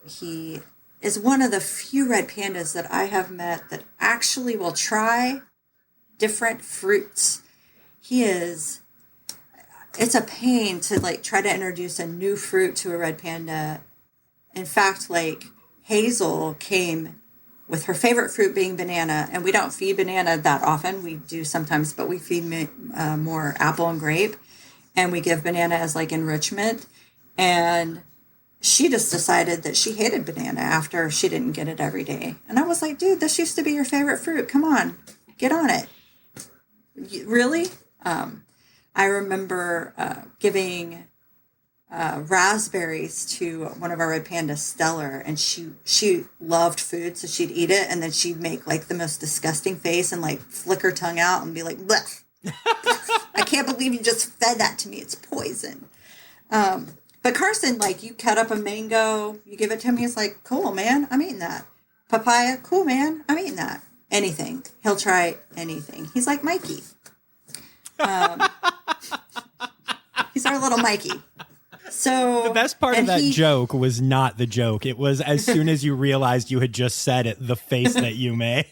He is one of the few red pandas that I have met that actually will try different fruits. It's a pain to try to introduce a new fruit to a red panda. In fact, Hazel came with her favorite fruit being banana, and we don't feed banana that often. We do sometimes, but we feed more apple and grape, and we give banana as enrichment. And she just decided that she hated banana after she didn't get it every day. And I was like, dude, this used to be your favorite fruit. Come on, get on it. Really? I remember giving raspberries to one of our red pandas, Stellar, and she loved food, so she'd eat it, and then she'd make like the most disgusting face and like flick her tongue out and be like, "Blech. I can't believe you just fed that to me. It's poison." But Carson, like, you cut up a mango, you give it to him, he's like, "Cool, man, I'm eating that." Papaya, "Cool, man, I'm eating that." Anything. He'll try anything. He's like Mikey. He's our little Mikey. So the best part of that joke was not the joke. It was as soon as you realized you had just said it, the face that you made.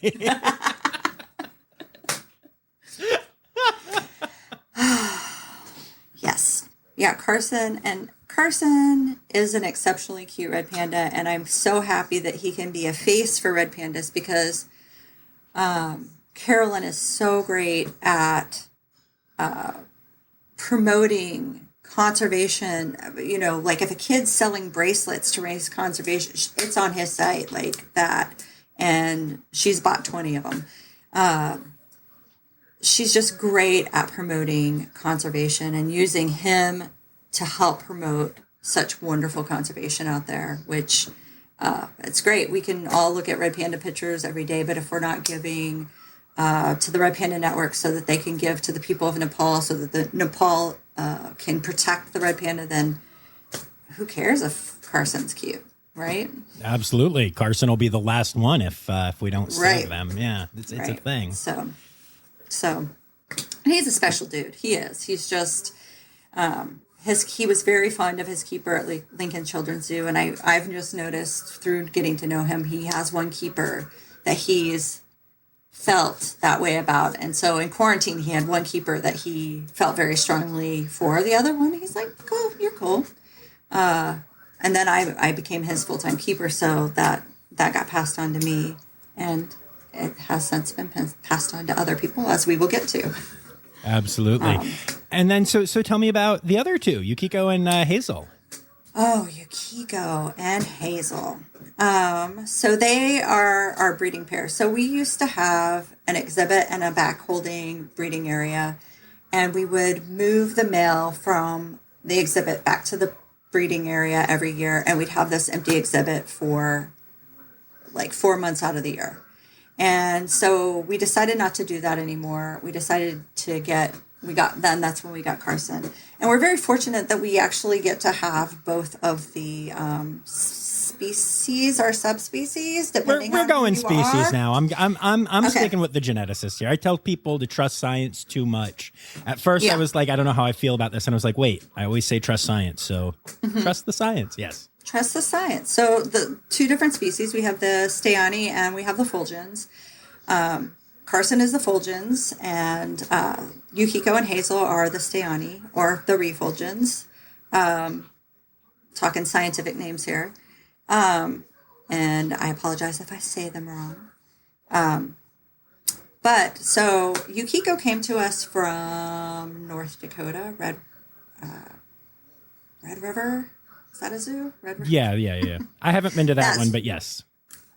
Yes. Yeah, Carson is an exceptionally cute red panda, and I'm so happy that he can be a face for red pandas because Carolyn is so great at promoting conservation. You know, like if a kid's selling bracelets to raise conservation, it's on his site like that, and she's bought 20 of them. She's just great at promoting conservation and using him to help promote such wonderful conservation out there, which it's great. We can all look at red panda pictures every day, but if we're not giving to the Red Panda Network so that they can give to the people of Nepal so that the Nepal can protect the red panda, then who cares if Carson's cute, right? Absolutely. Carson will be the last one if we don't save them. Yeah, it's a thing. So he's a special dude. He is. He's just he was very fond of his keeper at Lincoln Children's Zoo, and I've just noticed through getting to know him, he has one keeper that he's felt that way about. And so in quarantine, he had one keeper that he felt very strongly for. The other one, he's like, "Cool, you're cool." And then I became his full-time keeper, so that got passed on to me, and it has since been passed on to other people, as we will get to. Absolutely. And then, so tell me about the other two, Yukiko and Hazel. Oh, Yukiko and Hazel. So they are our breeding pair. So we used to have an exhibit and a back holding breeding area, and we would move the male from the exhibit back to the breeding area every year, and we'd have this empty exhibit for like 4 months out of the year. And so we decided not to do that anymore. We decided that's when we got Carson. And we're very fortunate that we actually get to have both of the species or subspecies, depending on we're going who you species are. now. I'm Okay. sticking with the geneticist here. I tell people to trust science too much. At first, I was like, I don't know how I feel about this, and I was like, wait, I always say trust science, so trust the science. Yes. Trust the science. So the two different species, we have the Stayani and we have the Fulgens. Carson is the Fulgens, and Yukiko and Hazel are the Stayani, or the Refulgens. Talking scientific names here. And I apologize if I say them wrong. But so Yukiko came to us from North Dakota, Red River. Is that a zoo? Red River? Yeah. I haven't been to that one, but yes.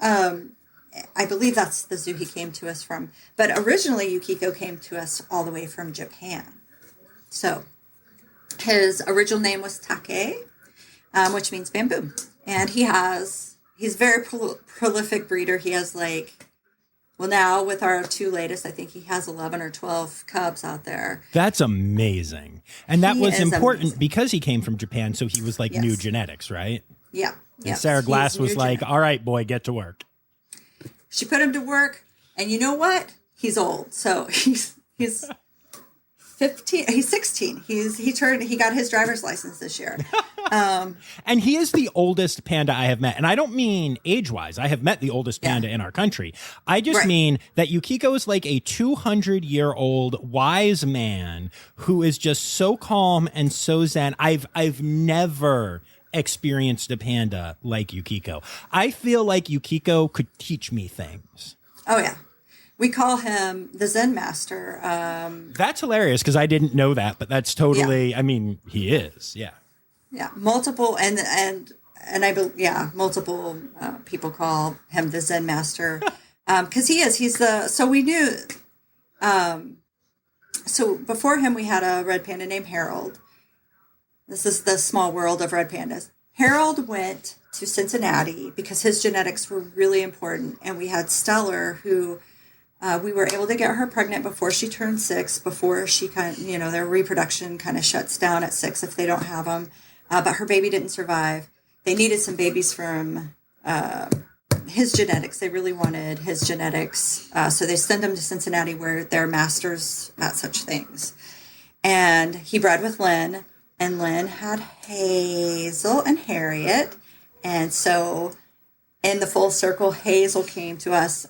I believe that's the zoo he came to us from. But originally, Yukiko came to us all the way from Japan. So his original name was Take, which means bamboo. And he's a very prolific breeder. He has now with our two latest, I think he has 11 or 12 cubs out there. That's amazing. And that was important because he came from Japan, so he was like new genetics, right? Yeah. And Sarah Glass was like, all right, boy, get to work. She put him to work, and you know what? He's old. So he's 15. He's 16. He got his driver's license this year. And he is the oldest panda I have met. And I don't mean age-wise. I have met the oldest panda in our country. I just mean that Yukiko is like a 200-year-old wise man who is just so calm and so zen. I've never experienced a panda like Yukiko. I feel like Yukiko could teach me things. Oh, yeah. We call him the Zen Master. That's hilarious because I didn't know that, but that's totally, I mean, he is. Yeah. Yeah. Multiple, multiple people call him the Zen Master because so we knew, so before him we had a red panda named Harold. This is the small world of red pandas. Harold went to Cincinnati because his genetics were really important. And we had Stellar, who we were able to get her pregnant before she turned 6, before she their reproduction kind of shuts down at 6 if they don't have them. But her baby didn't survive. They needed some babies from his genetics. They really wanted his genetics. So they send him to Cincinnati, where they're masters at such things. And he bred with Lynn, and Lynn had Hazel and Harriet. And so in the full circle, Hazel came to us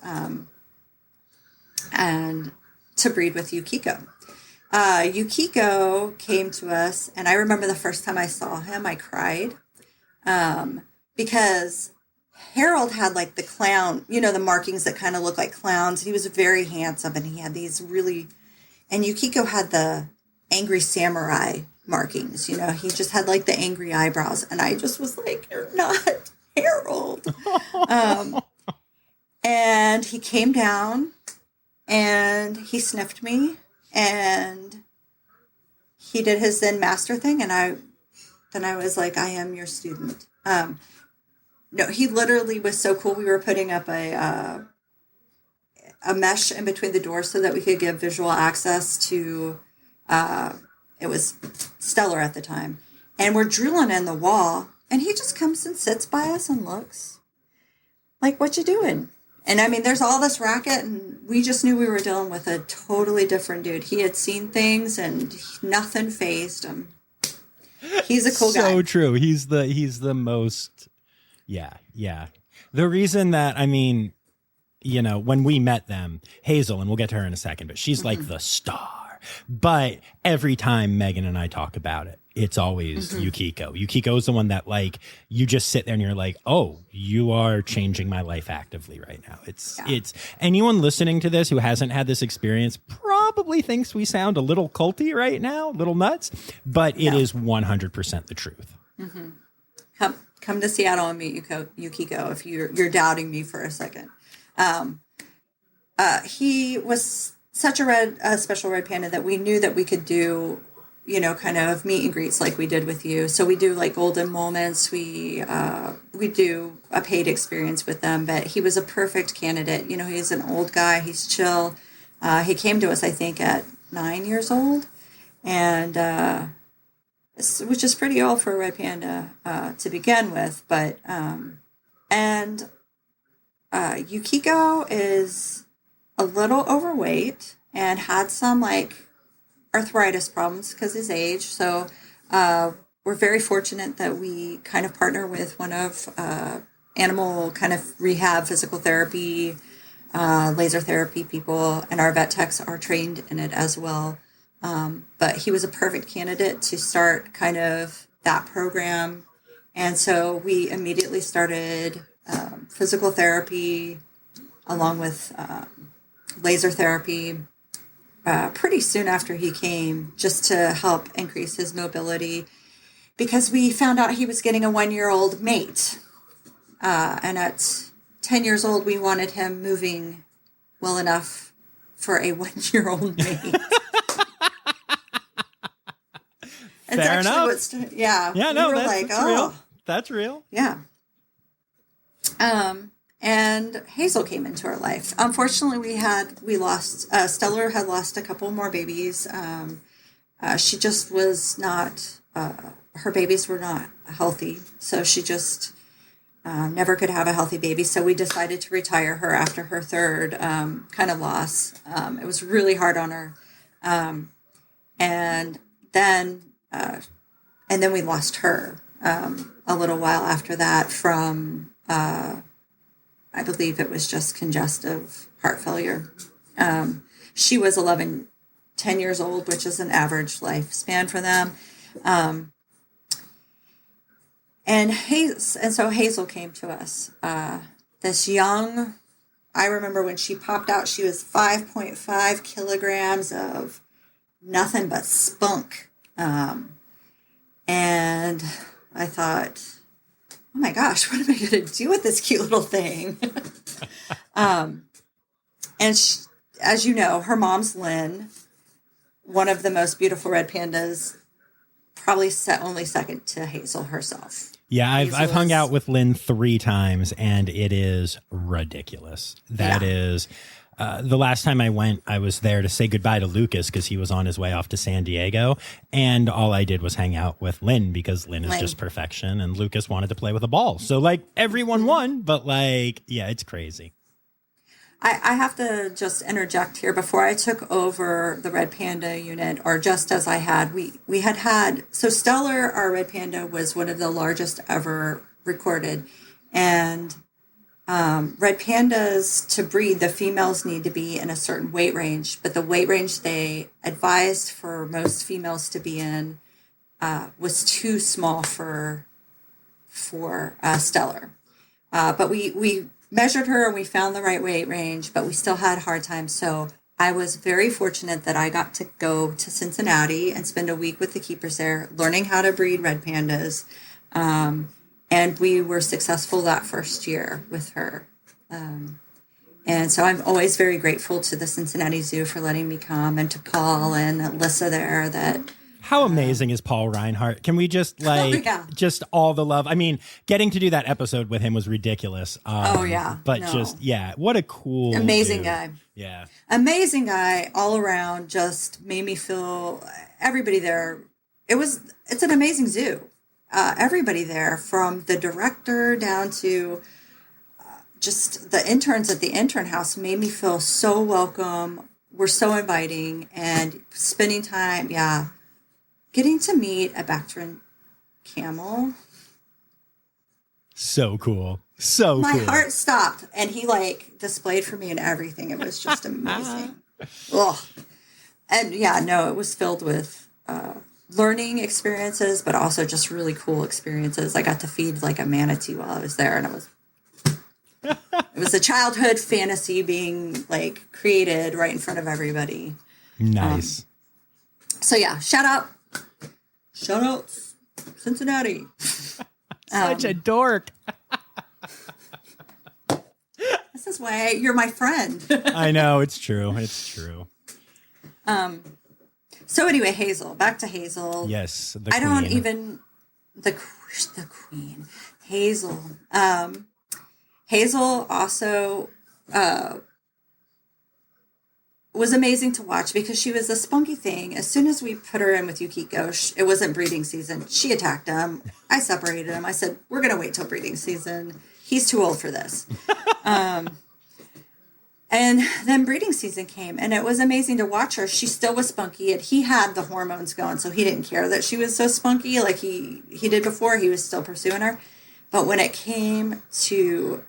and to breed with Yukiko. Yukiko came to us, and I remember the first time I saw him, I cried because Harold had like the clown, the markings that kind of look like clowns. He was very handsome, and he had these and Yukiko had the angry samurai markings. He just had like the angry eyebrows, and I just was like, "You're not Harold." And he came down, and he sniffed me, and he did his Zen master thing, and I was like, "I am your student." No, he literally was so cool. We were putting up a mesh in between the doors so that we could give visual access to. It was Stellar at the time, and we're drilling in the wall, and he just comes and sits by us and looks like, "What you doing?" And I mean, there's all this racket, and we just knew we were dealing with a totally different dude. He had seen things, and nothing fazed him. He's a cool guy. So true. He's the most. Yeah. The reason that, I mean, when we met them, Hazel, and we'll get to her in a second, but she's like the star. But every time Megan and I talk about it, it's always Yukiko. Yukiko is the one that, like, you just sit there and you're like, "Oh, you are changing my life actively right now." It's anyone listening to this who hasn't had this experience probably thinks we sound a little culty right now, a little nuts, but it is 100% the truth. Mm-hmm. Come to Seattle and meet Yukiko if you're doubting me for a second. He was such a special red panda that we knew that we could do, kind of meet and greets like we did with you. So we do like golden moments. We do a paid experience with them, but he was a perfect candidate. He's an old guy. He's chill. He came to us, I think, at 9 years old, and which is pretty old for a red panda to begin with. But Yukiko is a little overweight and had some like arthritis problems because his age. So we're very fortunate that we kind of partner with one of animal kind of rehab, physical therapy, laser therapy people, and our vet techs are trained in it as well. But he was a perfect candidate to start kind of that program. And so we immediately started physical therapy along with laser therapy pretty soon after he came, just to help increase his mobility, because we found out he was getting a 1-year-old mate. And at 10 years old, we wanted him moving well enough for a 1-year-old mate. Fair enough. Yeah, no, we were that's real. That's real. Yeah. And Hazel came into our life. Unfortunately, we lost, Stellar had lost a couple more babies. She just was not, her babies were not healthy. So she just never could have a healthy baby. So we decided to retire her after her third kind of loss. It was really hard on her. And then we lost her a little while after that from, I believe it was just congestive heart failure. She was 10 years old, which is an average lifespan for them. And so Hazel came to us. This young, I remember when she popped out, she was 5.5 kilograms of nothing but spunk. And I thought, oh my gosh, what am I going to do with this cute little thing? And she, as you know, her mom's Lynn, one of the most beautiful red pandas probably only second to Hazel herself. Yeah, I've Hazel hung is- out with Lynn 3 times, and it is ridiculous. That is, the last time I went, I was there to say goodbye to Lucas because he was on his way off to San Diego, and all I did was hang out with Lynn because Lynn is just perfection, and Lucas wanted to play with a ball. So, like, everyone won, but, like, yeah, it's crazy. I have to just interject here. Before I took over the red panda unit, or just as I had, we had so Stellar, our red panda, was one of the largest ever recorded, and red pandas, to breed, the females need to be in a certain weight range, but the weight range they advised for most females to be in was too small for Stellar. But we measured her and we found the right weight range, but we still had a hard time. So I was very fortunate that I got to go to Cincinnati and spend a week with the keepers there, learning how to breed red pandas. And we were successful that first year with her. And so I'm always very grateful to the Cincinnati Zoo for letting me come, and to Paul and Alyssa there. How amazing is Paul Reinhardt? Can we just just all the love? I mean, getting to do that episode with him was ridiculous. But what a cool amazing dude. guy. Yeah. Amazing guy all around. Just made me feel, everybody there. It's an amazing zoo. Everybody there, from the director down to just the interns at the intern house, made me feel so welcome. We're so inviting, and spending time. Yeah. Getting to meet a Bactrian camel. So cool. So My cool. heart stopped, and he displayed for me and everything. It was just amazing. Ugh. And it was filled with learning experiences, but also just really cool experiences. I got to feed a manatee while I was there, and it was a childhood fantasy being created right in front of everybody. Nice. Shout out, Cincinnati. Such a dork. This is why you're my friend. I know, it's true. It's true. So anyway, Hazel. Back to Hazel. Yes, I don't even the queen. Hazel. Hazel also was amazing to watch because she was a spunky thing. As soon as we put her in with Yukiko, it wasn't breeding season. She attacked him. I separated him. I said, we're going to wait till breeding season. He's too old for this. And then breeding season came, and it was amazing to watch her. She still was spunky, and he had the hormones going, so he didn't care that she was so spunky like he did before. He was still pursuing her. But when it came to,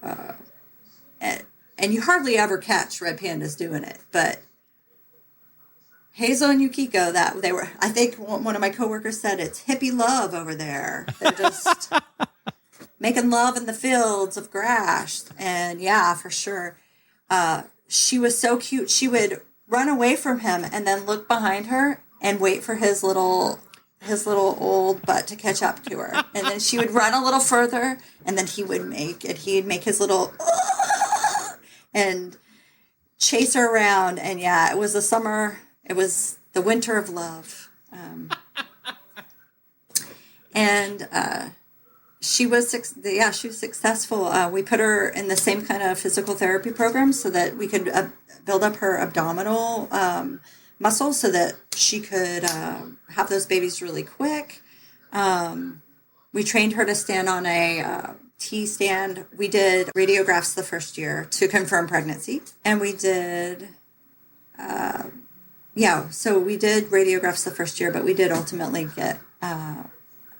and you hardly ever catch red pandas doing it, but Hazel and Yukiko, I think one of my coworkers said it's hippie love over there. They're just making love in the fields of grass. And yeah, for sure. She was so cute. She would run away from him and then look behind her and wait for his little old butt to catch up to her. And then she would run a little further, and then he'd make his little and chase her around. And yeah, it was the summer. It was the winter of love. She was successful. We put her in the same kind of physical therapy program so that we could build up her abdominal muscles so that she could have those babies really quick. We trained her to stand on a T stand. We did radiographs the first year to confirm pregnancy, and we did. So we did radiographs the first year, but we did ultimately get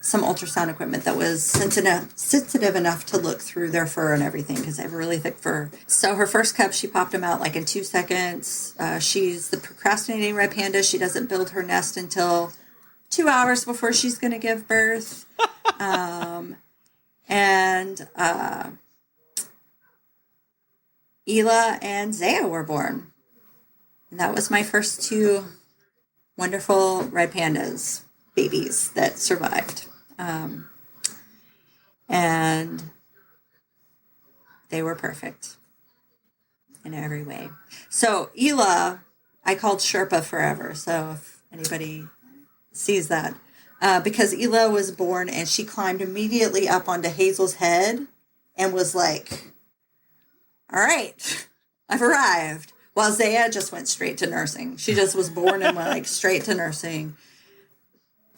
some ultrasound equipment that was sensitive enough to look through their fur and everything because they have really thick fur. So her first cub, she popped him out in 2 seconds. She's the procrastinating red panda. She doesn't build her nest until 2 hours before she's going to give birth. Ela and Zaya were born. And that was my first 2 wonderful red pandas, babies that survived. And they were perfect in every way. So Ela, I called Sherpa forever. So if anybody sees that, because Ela was born and she climbed immediately up onto Hazel's head and was like, all right, I've arrived. While Zaya just went straight to nursing. She just was born and went like straight to nursing.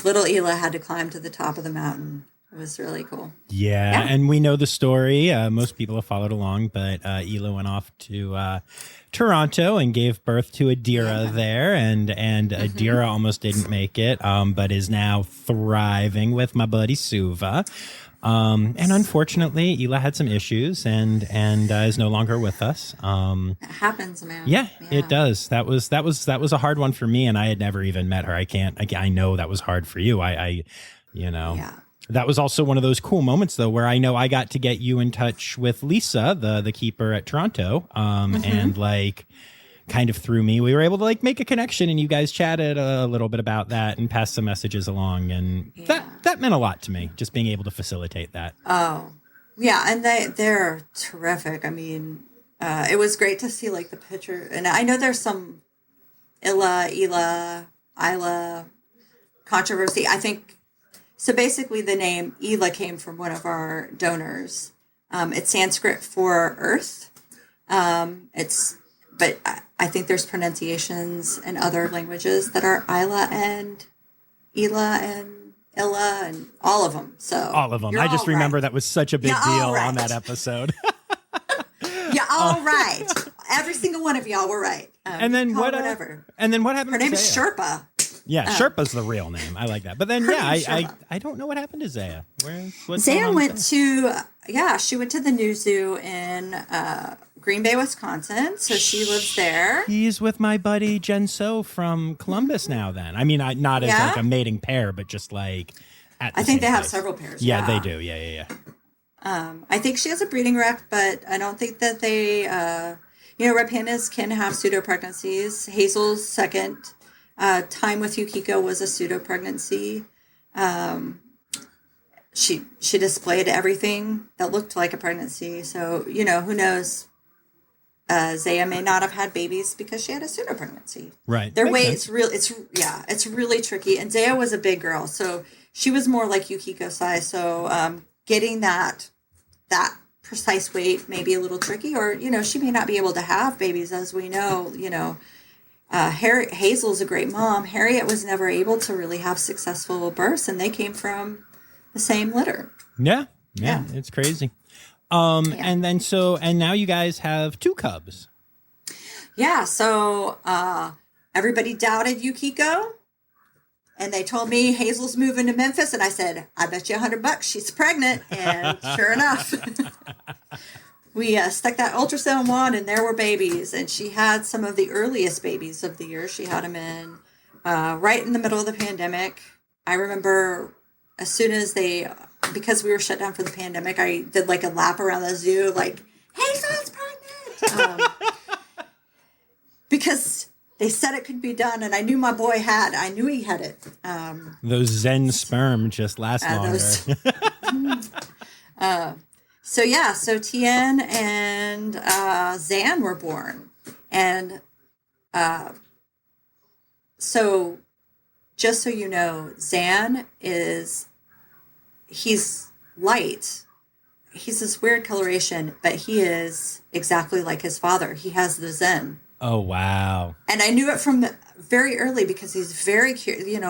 Little Ela had to climb to the top of the mountain. It was really cool. Yeah, and we know the story. Most people have followed along, but Ela went off to Toronto and gave birth to Adira there, and Adira almost didn't make it, but is now thriving with my buddy Suva. And unfortunately, Ela had some issues and is no longer with us. It happens, man. Yeah, it does. That was a hard one for me, and I had never even met her. I know that was hard for you. Yeah. That was also one of those cool moments, though, where I know I got to get you in touch with Lisa, the keeper at Toronto, and like kind of through me, we were able to like make a connection, and you guys chatted a little bit about that and passed some messages along, and that meant a lot to me, just being able to facilitate that. Oh, yeah, and they're terrific. I mean, it was great to see like the picture, and I know there's some Isla controversy. I think. So basically the name Ela came from one of our donors. It's Sanskrit for earth. But I think there's pronunciations in other languages that are Isla and Ela and Illa and all of them. So all of them. I just remember that was such a big deal on that episode. Yeah, all right. Every single one of y'all were right. And then whatever. And then what happened? Her name is Sherpa. Yeah, Sherpa's the real name. I like that. But then, I don't know what happened to Zaya. Zaya went to, she went to the new zoo in Green Bay, Wisconsin. So she lives there. He's with my buddy Jen So from Columbus now then. I mean, not as like a mating pair, but just like at the I think they have place. several pairs. Yeah, they do. Yeah. I think she has a breeding rec, but I don't think that they, red pandas can have pseudo pregnancies. Hazel's second time with Yukiko was a pseudo pregnancy. She displayed everything that looked like a pregnancy. So, who knows? Zaya may not have had babies because she had a pseudo pregnancy. Right. Their weight, it's really tricky. And Zaya was a big girl, so she was more like Yukiko size. So, getting that precise weight may be a little tricky, or, she may not be able to have babies, as we know, Hazel's a great mom. Harriet was never able to really have successful births, and they came from the same litter. Yeah, it's crazy. And then and now you guys have 2 cubs. Yeah, so everybody doubted Yukiko, and they told me Hazel's moving to Memphis, and I said, I bet you $100 she's pregnant, and sure enough. We stuck that ultrasound wand, and there were babies. And she had some of the earliest babies of the year. She had them in right in the middle of the pandemic. I remember as soon as because we were shut down for the pandemic, I did like a lap around the zoo, like, Hazel's pregnant! Because they said it could be done, and I knew my boy I knew he had it. Those Zen sperm just last longer. So Tien and Zan were born. And so just so you know, Zan he's light. He's this weird coloration, but he is exactly like his father. He has the Zen. Oh, wow. And I knew it from very early because he's very curious.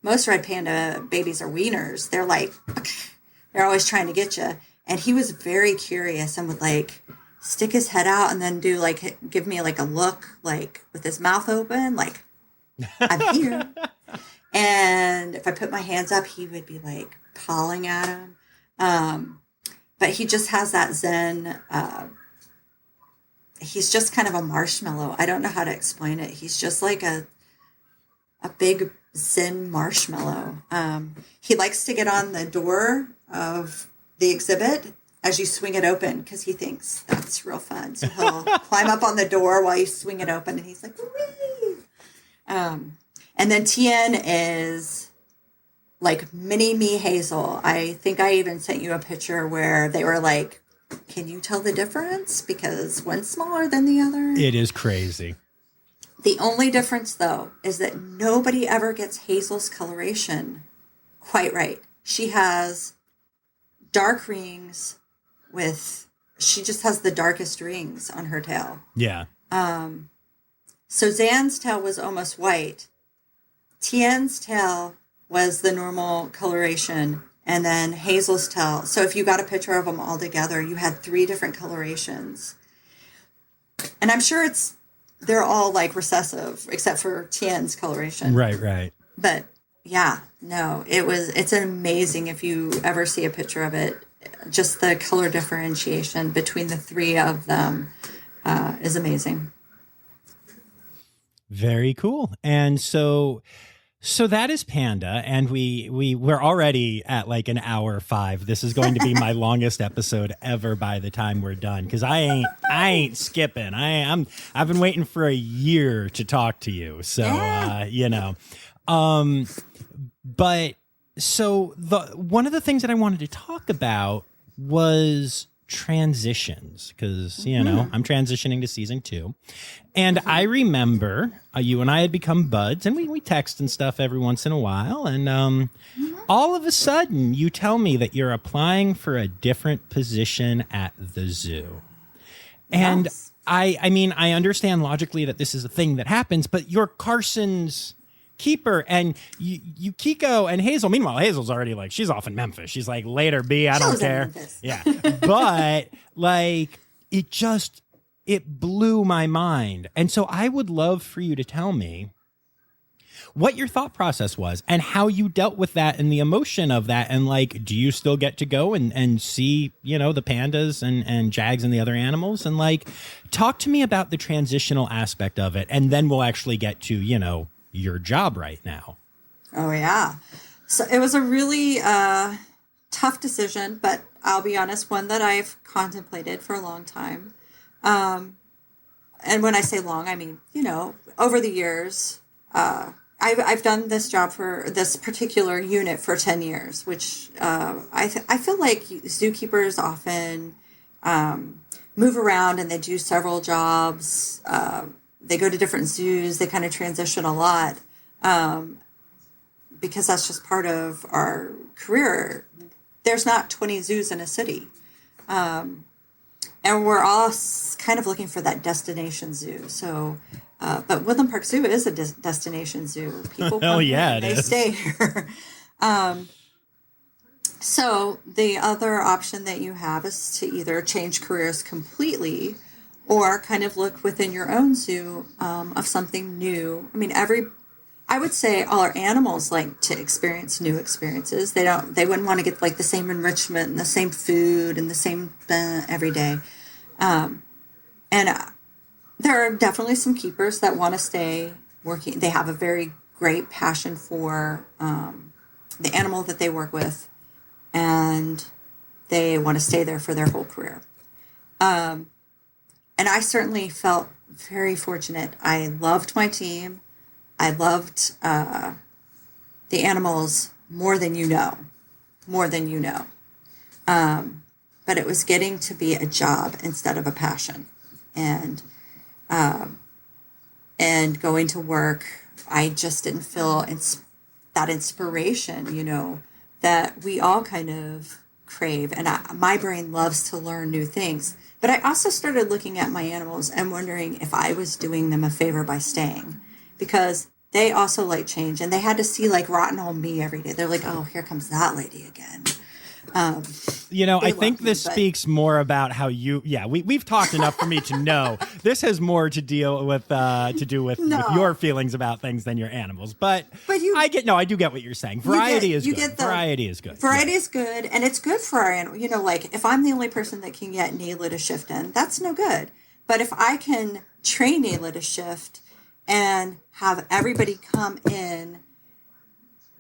Most red panda babies are wieners. They're like... They're always trying to get you. And he was very curious and would like stick his head out and then give me like a look, like with his mouth open, like I'm here. And if I put my hands up, he would be like pawing at him. But he just has that Zen. He's just kind of a marshmallow. I don't know how to explain it. He's just like a big Zen marshmallow. He likes to get on the door of the exhibit as you swing it open because he thinks that's real fun. So he'll climb up on the door while you swing it open, and he's like, wee! And then Tien is like mini me Hazel. I think I even sent you a picture where they were like, can you tell the difference? Because one's smaller than the other. It is crazy. The only difference, though, is that nobody ever gets Hazel's coloration quite right. She has dark rings she just has the darkest rings on her tail. Yeah. So Zan's tail was almost white. Tien's tail was the normal coloration, and then Hazel's tail. So if you got a picture of them all together, you had 3 different colorations. And I'm sure they're all like recessive, except for Tien's coloration. Right. But yeah, no, it's amazing if you ever see a picture of it. Just the color differentiation between the 3 of them is amazing. Very cool. And so that is Panda, and we're already at like an hour 5. This is going to be my longest episode ever by the time we're done, because I ain't skipping. I've been waiting for a year to talk to you. So but so one of the things that I wanted to talk about was transitions, because I'm transitioning to season 2, and I remember you and I had become buds, and we text and stuff every once in a while, and all of a sudden you tell me that you're applying for a different position at the zoo. And Yes. I mean, I understand logically that this is a thing that happens, but you're Carson's keeper, and you Kiko and Hazel. Meanwhile, Hazel's already like, she's off in Memphis. She's like, later, B, I don't care. Yeah. But like, it blew my mind. And so I would love for you to tell me what your thought process was and how you dealt with that and the emotion of that. And like, do you still get to go and see, the pandas and jags and the other animals? And like, talk to me about the transitional aspect of it. And then we'll actually get to, your job right now. Oh, yeah. So it was a really tough decision, but I'll be honest, one that I've contemplated for a long time. And when I say long, I mean, over the years, I've done this job for this particular unit for 10 years, which I feel like zookeepers often move around and they do several jobs. They go to different zoos. They kind of transition a lot because that's just part of our career. There's not 20 zoos in a city. And we're all kind of looking for that destination zoo. So, but Woodland Park Zoo is a destination zoo. People come here, they stay here. So the other option that you have is to either change careers completely or kind of look within your own zoo of something new. I mean, I would say all our animals like to experience new experiences. They wouldn't want to get like the same enrichment and the same food and the same every day. And there are definitely some keepers that want to stay working. They have a very great passion for the animal that they work with, and they want to stay there for their whole career. And I certainly felt very fortunate. I loved my team. I loved the animals more than you know. But it was getting to be a job instead of a passion. And going to work, I just didn't feel that inspiration, that we all kind of crave. And my brain loves to learn new things. But I also started looking at my animals and wondering if I was doing them a favor by staying, because they also like change, and they had to see like rotten old me every day. They're like, oh, here comes that lady again. I think this speaks more about how we've talked enough for me to know this has more to do with your feelings about things than your animals. But I do get what you're saying. Variety is good. Variety is good. Variety is good, and it's good for our animal. Like if I'm the only person that can get Nayla to shift in, that's no good. But if I can train Nayla to shift and have everybody come in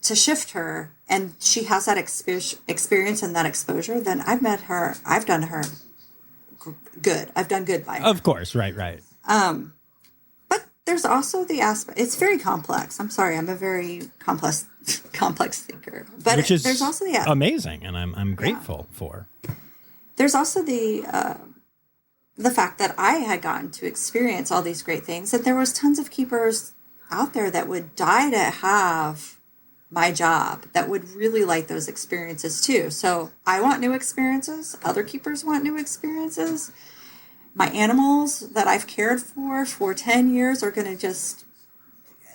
to shift her, and she has that experience and that exposure, then I've done her good. I've done good by her. Of course, right. But there's also the aspect, it's very complex. I'm sorry, I'm a very complex thinker. But there's also the amazing, and I'm grateful for. There's also the the fact that I had gotten to experience all these great things, that there was tons of keepers out there that would die to have my job, that would really like those experiences too. So I want new experiences. Other keepers want new experiences. My animals that I've cared for 10 years are going to just,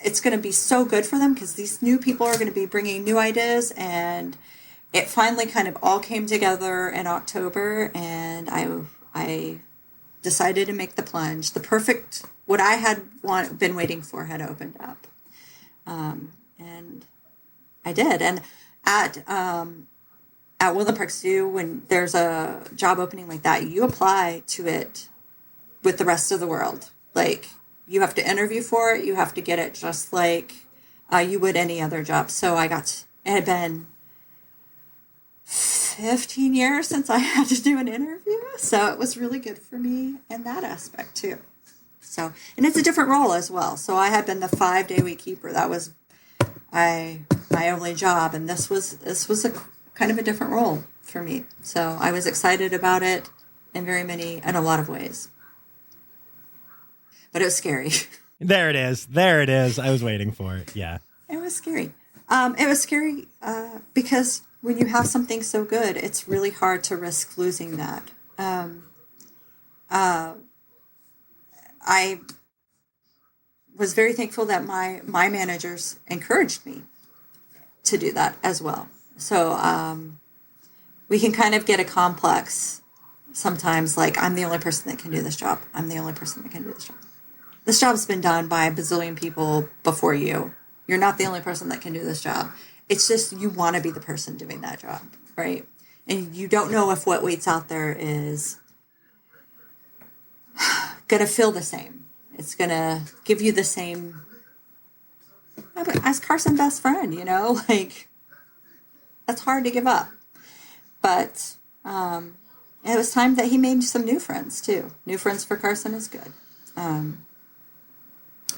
it's going to be so good for them because these new people are going to be bringing new ideas. And it finally kind of all came together in October, and I decided to make the plunge. The perfect, what I had been waiting for had opened up. And I did. And at Woodland Park Zoo, when there's a job opening like that, you apply to it with the rest of the world. Like, you have to interview for it. You have to get it just like you would any other job. So it had been 15 years since I had to do an interview. So it was really good for me in that aspect too. So, and it's a different role as well. So I had been the 5-day-week keeper. That was my only job. And this was a kind of a different role for me. So I was excited about it in a lot of ways. But it was scary. There it is. There it is. I was waiting for it. Yeah. It was scary. It was scary because when you have something so good, it's really hard to risk losing that. I was very thankful that my managers encouraged me to do that as well. So we can kind of get a complex sometimes, like, I'm the only person that can do this job. I'm the only person that can do this job. This job's been done by a bazillion people before you. You're not the only person that can do this job. It's just you want to be the person doing that job, right? And you don't know if what waits out there is going to feel the same. It's going to give you the same. As Carson best friend, like, that's hard to give up. But it was time that he made some new friends too. New friends for Carson is good.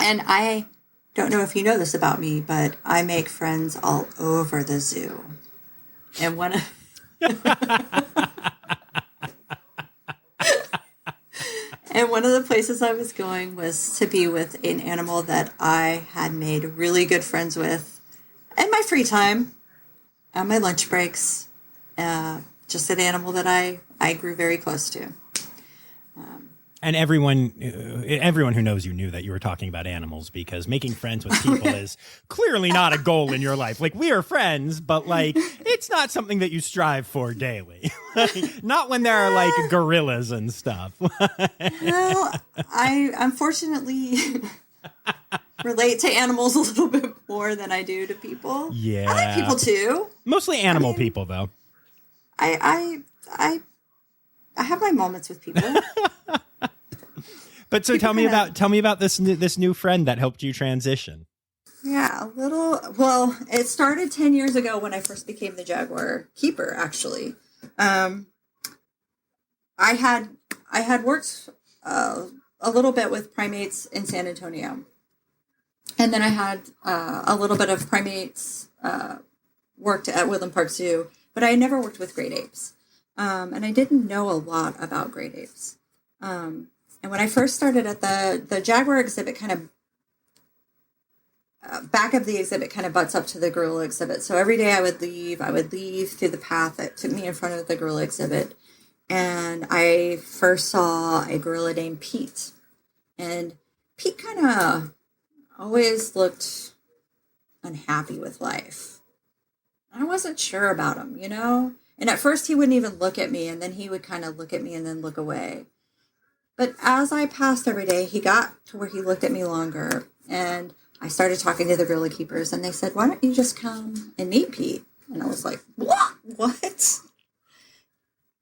And I don't know if you know this about me, but I make friends all over the zoo. And one of the places I was going was to be with an animal that I had made really good friends with in my free time, on my lunch breaks. Just an animal that I grew very close to. And everyone who knows you knew that you were talking about animals, because making friends with people is clearly not a goal in your life. Like, we are friends, but like, it's not something that you strive for daily. Not when there are like gorillas and stuff. Well, I unfortunately relate to animals a little bit more than I do to people. Yeah. I like people too. Mostly animal people, though. I have my moments with people. But so tell me about this new friend that helped you transition. Yeah, well, it started 10 years ago when I first became the jaguar keeper, actually. I had worked a little bit with primates in San Antonio. And then I had a little bit of primates worked at Woodland Park Zoo, but I never worked with great apes. And I didn't know a lot about great apes. And when I first started at the jaguar exhibit, kind of back of the exhibit kind of butts up to the gorilla exhibit. So every day I would leave through the path that took me in front of the gorilla exhibit. And I first saw a gorilla named Pete. And Pete kind of always looked unhappy with life. I wasn't sure about him, And at first he wouldn't even look at me, and then he would kind of look at me and then look away. But as I passed every day, he got to where he looked at me longer, and I started talking to the gorilla keepers, and they said, "Why don't you just come and meet Pete?" And I was like, What?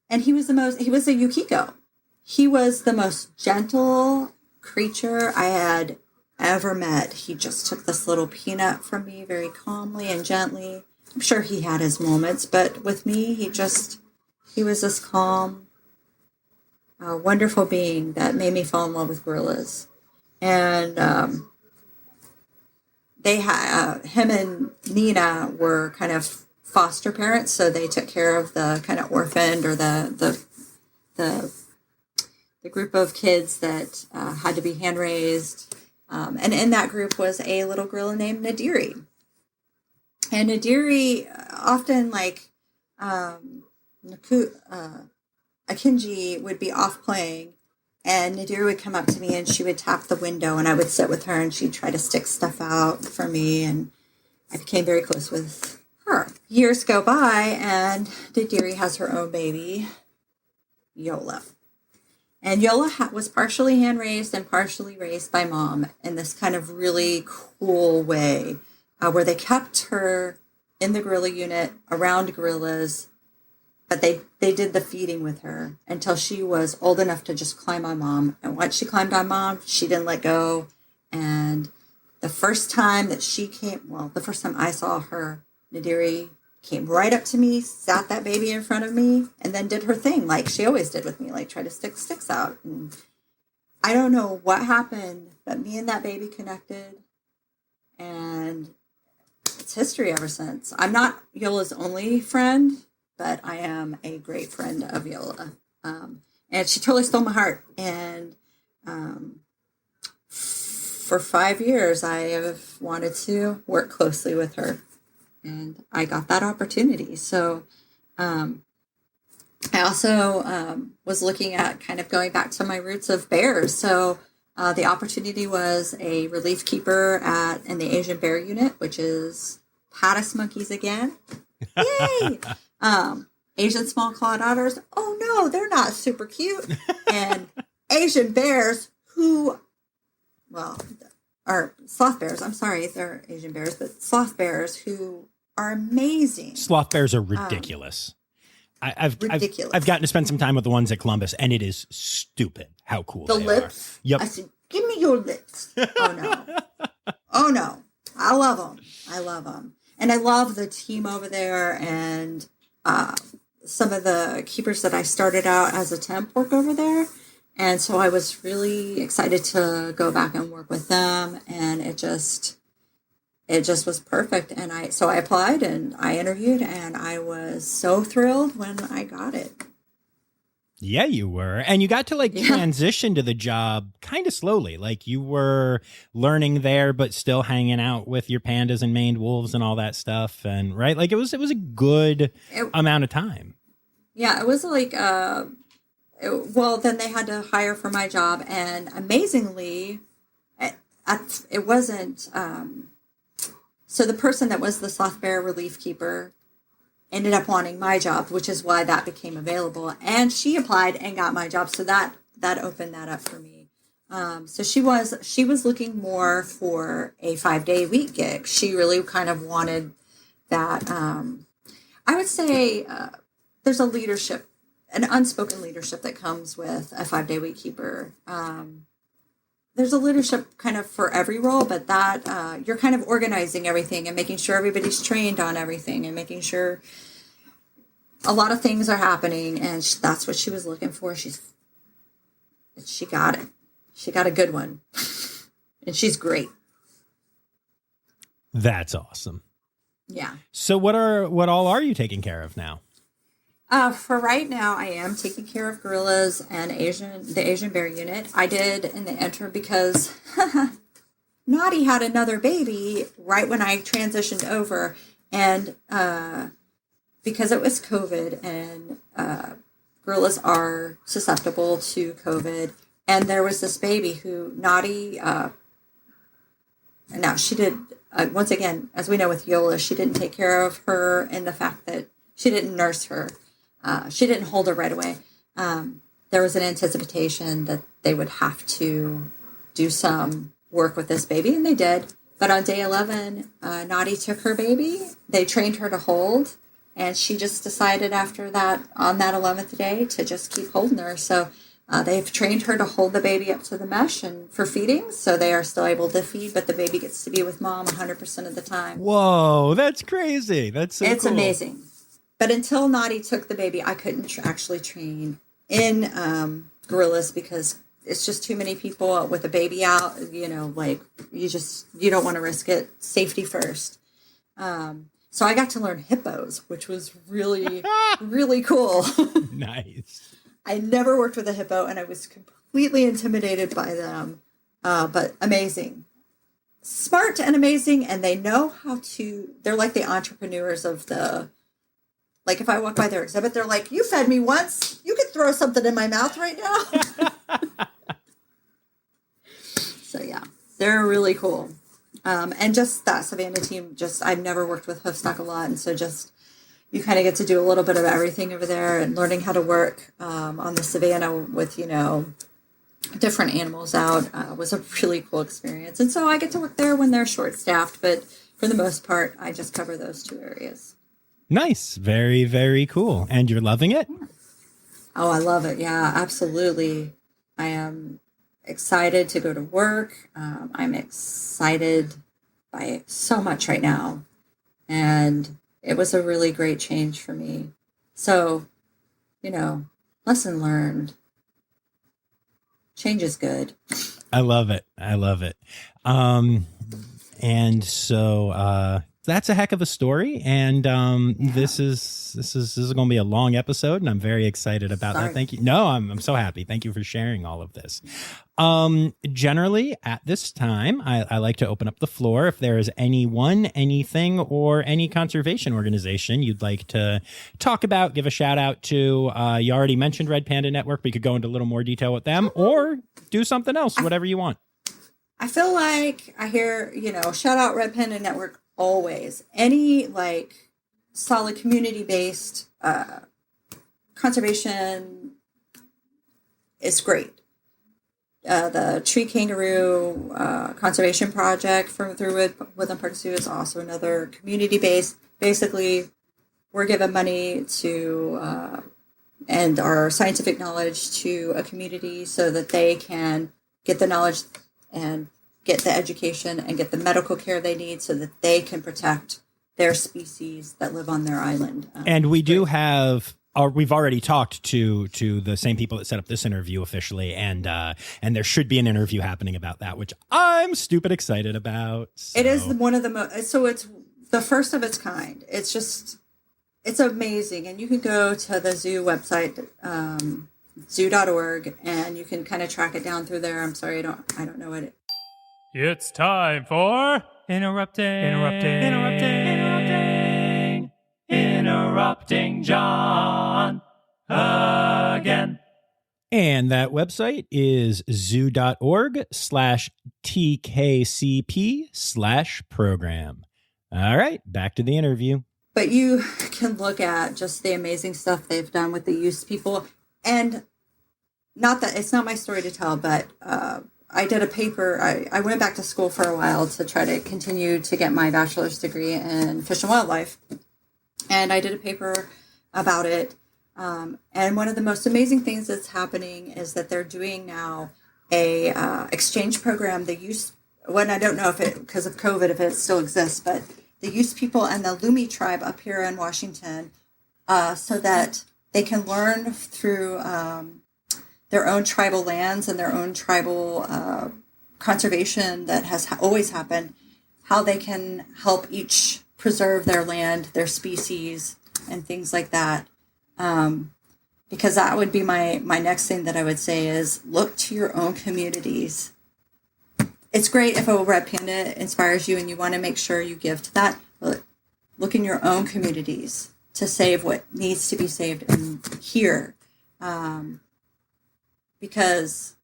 And he was a Yukiko. He was the most gentle creature I had ever met. He just took this little peanut from me very calmly and gently. I'm sure he had his moments, but with me, he was this calm, wonderful being that made me fall in love with gorillas. And him and Nina were kind of foster parents, so they took care of the kind of orphaned or the the group of kids that had to be hand raised. And in that group was a little gorilla named Nadiri. And Nadiri often, like, Akinji would be off playing, and Nadiri would come up to me and she would tap the window, and I would sit with her and she'd try to stick stuff out for me, and I became very close with her. Years go by, and Nadiri has her own baby, Yola. And Yola was partially hand-raised and partially raised by mom in this kind of really cool way, where they kept her in the gorilla unit around gorillas, but they did the feeding with her until she was old enough to just climb on mom. And once she climbed on mom, she didn't let go. And the first time that the first time I saw her, Nadiri came right up to me, sat that baby in front of me, and then did her thing like she always did with me, like try to stick sticks out. And I don't know what happened, but me and that baby connected, and it's history ever since. I'm not Yola's only friend, but I am a great friend of Yola. And she totally stole my heart. And for 5 years, I have wanted to work closely with her. And I got that opportunity. So I also was looking at kind of going back to my roots of bears. So the opportunity was a relief keeper in the Asian bear unit, which is Paddis monkeys again. Yay! Asian small clawed otters. Oh no, they're not super cute. And Asian bears are sloth bears. I'm sorry, they're Asian bears, but sloth bears who are amazing. Sloth bears are ridiculous. I've gotten to spend some time with the ones at Columbus, and it is stupid how cool they lips. Are. Yep. I said, give me your lips. Oh no. I love them. And I love the team over there, and some of the keepers that I started out as a temp work over there. And so I was really excited to go back and work with them, and it just was perfect. And I applied and I interviewed, and I was so thrilled when I got it. Yeah, you were. And you got to transition to the job kind of slowly. Like you were learning there, but still hanging out with your pandas and maned wolves and all that stuff. And right. Like it was a good amount of time. Yeah. It was like, then they had to hire for my job. And amazingly, it wasn't, so the person that was the sloth bear relief keeper ended up wanting my job, which is why that became available. And she applied and got my job. So that opened that up for me. So she was looking more for a 5-day week gig. She really kind of wanted that. I would say there's an unspoken leadership that comes with a 5-day week keeper. There's a leadership kind of for every role, but that you're kind of organizing everything and making sure everybody's trained on everything and making sure a lot of things are happening. And that's what she was looking for. She got it. She got a good one. And she's great. That's awesome. Yeah. So what all are you taking care of now? For right now, I am taking care of gorillas and the Asian bear unit. I did in the interim because Naughty had another baby right when I transitioned over, and because it was COVID, and gorillas are susceptible to COVID, and there was this baby who Naughty. Now she did. Once again, as we know with Yola, she didn't take care of her in the fact that she didn't nurse her. She didn't hold her right away. There was an anticipation that they would have to do some work with this baby, and they did. But on day 11, Naughty took her baby. They trained her to hold, and she just decided after that, on that 11th day, to just keep holding her. So they've trained her to hold the baby up to the mesh and for feeding, so they are still able to feed, but the baby gets to be with mom 100% of the time. Whoa, that's crazy. That's so It's cool. amazing. But until Naughty took the baby, I couldn't actually train in gorillas because it's just too many people with a baby out. You know, like you don't want to risk it. Safety first. So I got to learn hippos, which was really, really cool. Nice. I never worked with a hippo, and I was completely intimidated by them. But amazing. Smart and amazing, and they know how to, they're like the entrepreneurs of like if I walk by their exhibit, they're like, you fed me once, you could throw something in my mouth right now. So yeah, they're really cool. And just that Savannah team, I've never worked with hoofstock a lot, and so just, you kind of get to do a little bit of everything over there, and learning how to work on the Savannah with, different animals out was a really cool experience. And so I get to work there when they're short-staffed, but for the most part, I just cover those two areas. Nice. Very, very cool. And you're loving it? Yeah. Oh, I love it. Yeah, absolutely. I am excited to go to work. I'm excited by it so much right now. And it was a really great change for me. So, lesson learned. Change is good. I love it. I love it. And so that's a heck of a story. And this is going to be a long episode, and I'm very excited about that. Thank you. No, I'm so happy. Thank you for sharing all of this. Generally at this time, I like to open up the floor. If there is anyone, anything, or any conservation organization you'd like to talk about, give a shout out to, you already mentioned Red Panda Network, but you could go into a little more detail with them, or do something else, whatever you want. I feel like I hear, shout out Red Panda Network always. Any solid community-based conservation is great. The tree kangaroo conservation project through Woodland Park Zoo is also another community-based. Basically, we're giving money to and our scientific knowledge to a community so that they can get the knowledge and get the education and get the medical care they need so that they can protect their species that live on their island. And we do have... we've already talked to the same people that set up this interview officially, and there should be an interview happening about that, which I'm stupid excited about. So. It is one of the most, so it's the first of its kind. It's amazing. And you can go to the zoo website, zoo.org, and you can kind of track it down through there. I'm sorry, I don't know it. It's time for Interrupting John again. And that website is zoo.org/TKCP/program. All right, back to the interview. But you can look at just the amazing stuff they've done with the youth people. And not that it's not my story to tell, but I did a paper. I went back to school for a while to try to continue to get my bachelor's degree in fish and wildlife. And I did a paper about it. And one of the most amazing things that's happening is that they're doing now a exchange program. The youth, I don't know if it, because of COVID, if it still exists, but the youth people and the Lumi tribe up here in Washington, so that they can learn through their own tribal lands and their own tribal conservation that has always happened, how they can help each preserve their land, their species, and things like that. Because that would be my next thing that I would say is look to your own communities. It's great if a red panda inspires you and you want to make sure you give to that, but look in your own communities to save what needs to be saved in here. Because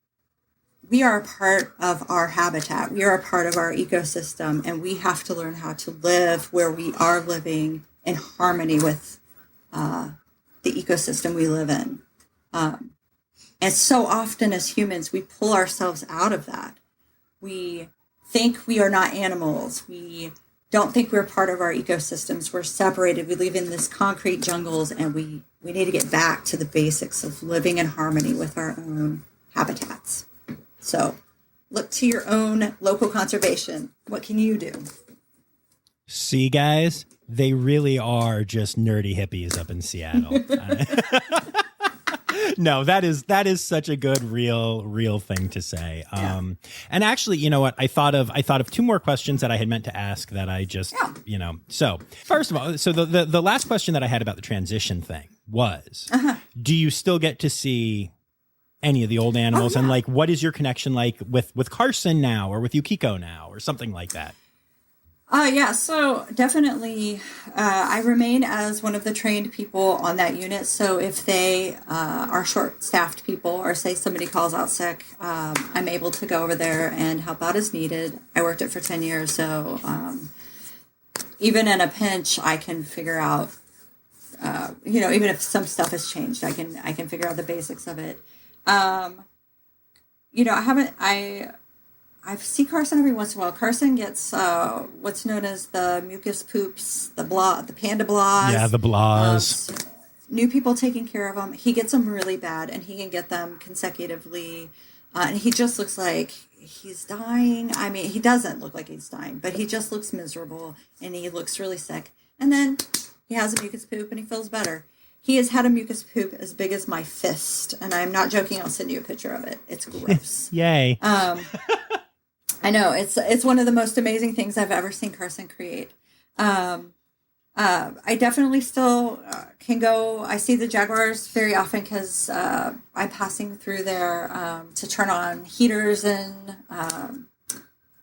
we are a part of our habitat. We are a part of our ecosystem, and we have to learn how to live where we are living in harmony with the ecosystem we live in. And so often as humans, we pull ourselves out of that. We think we are not animals. We don't think we're part of our ecosystems. We're separated. We live in this concrete jungles, and we need to get back to the basics of living in harmony with our own habitats. So look to your own local conservation. What can you do? See, guys, they really are just nerdy hippies up in Seattle. No, that is such a good, real thing to say. Yeah. And actually, you know what? I thought of two more questions that I had meant to ask that I just, So first of all, so the last question that I had about the transition thing was, do you still get to see any of the old animals? And like, what is your connection like with Carson now, or with Yukiko now, or something like that? Yeah, so definitely I remain as one of the trained people on that unit. So if they are short-staffed people, or say somebody calls out sick, I'm able to go over there and help out as needed. I worked it for 10 years, so even in a pinch, I can figure out, even if some stuff has changed, I can figure out the basics of it. I see Carson every once in a while. Carson gets what's known as the mucus poops, the panda blahs. Yeah, the blahs. New people taking care of him. He gets them really bad, and he can get them consecutively. And he just looks like he's dying. I mean, he doesn't look like he's dying, but he just looks miserable, and he looks really sick. And then he has a mucus poop, and he feels better. He has had a mucus poop as big as my fist, and I'm not joking. I'll send you a picture of it. It's gross. Yay. I know it's one of the most amazing things I've ever seen Carson create. I definitely still can go. I see the jaguars very often because I'm passing through there to turn on heaters and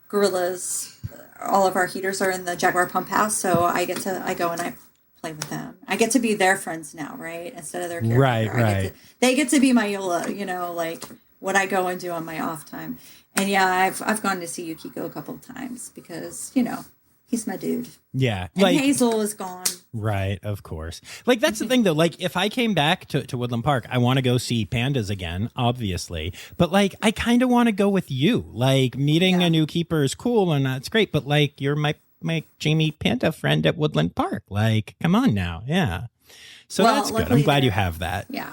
gorillas. All of our heaters are in the jaguar pump house, so I go and I play with them. I get to be their friends now, right? Instead of their caretaker. Right. They get to be my Yola, like what I go and do on my off time. And yeah, I've gone to see Yukiko a couple of times because, he's my dude. Yeah. And Hazel is gone. Right, of course. Like, that's the thing, though. Like, if I came back to Woodland Park, I want to go see pandas again, obviously. But, like, I kind of want to go with you. Like, meeting a new keeper is cool and that's great. But, like, you're my Jamie Panda friend at Woodland Park. Like, come on now. Yeah. So that's good. I'm glad you have that. Yeah.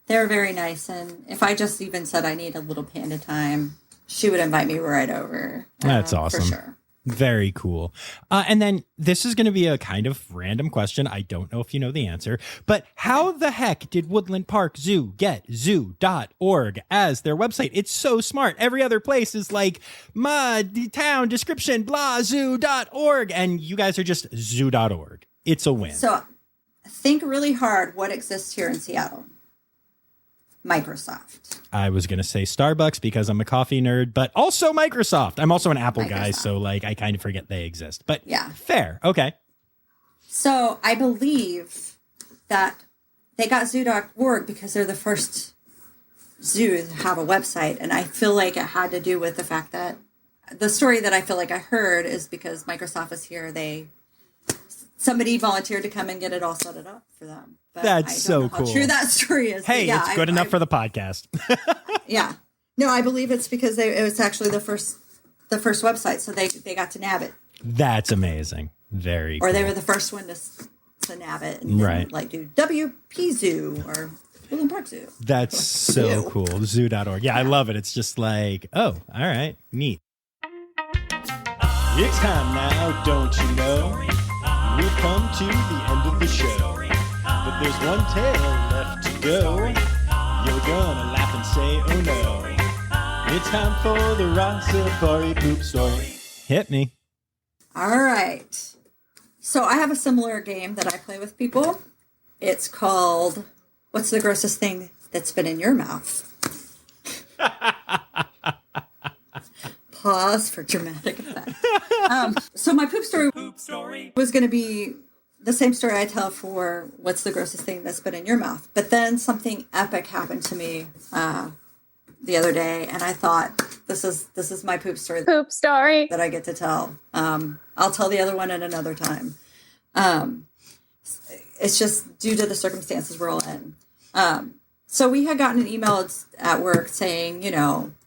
They're very nice. And if I just even said I need a little panda time, she would invite me right over. That's awesome. For sure. Very cool. And then this is going to be a kind of random question. I don't know if you know the answer, but how the heck did Woodland Park Zoo get zoo.org as their website? It's so smart. Every other place is like town description, blah, zoo.org. And you guys are just zoo.org. It's a win. So think really hard what exists here in Seattle. Microsoft. I was going to say Starbucks because I'm a coffee nerd, but also Microsoft. I'm also an Apple guy, so like I kind of forget they exist. But yeah, fair. Okay. So I believe that they got zoo.org because they're the first zoo to have a website. And I feel like it had to do with the fact that the story that I feel like I heard is because Microsoft is here. Somebody volunteered to come and get it all set up for them. But that's so cool. How true that story is. Hey, it's good enough for the podcast. Yeah. No, I believe it's because it was actually the first website, so they got to nab it. That's amazing. Very cool. Or they were the first one to nab it and then, like do WP Zoo or Woodland Park Zoo. That's so cool. Zoo.org. Yeah, I love it. It's just like, oh, all right, neat. It's time now, don't you know? We've come to the end of the show, but there's one tale left to go. You're gonna laugh and say, oh no. It's time for the Rossifari poop story. Hit me. All right. So I have a similar game that I play with people. It's called, what's the grossest thing that's been in your mouth? Pause for dramatic effect. So my poop story was going to be the same story I tell for what's the grossest thing that's been in your mouth. But then something epic happened to me the other day, and I thought this is my poop story that I get to tell. I'll tell the other one at another time. It's just due to the circumstances we're all in. So we had gotten an email at work saying,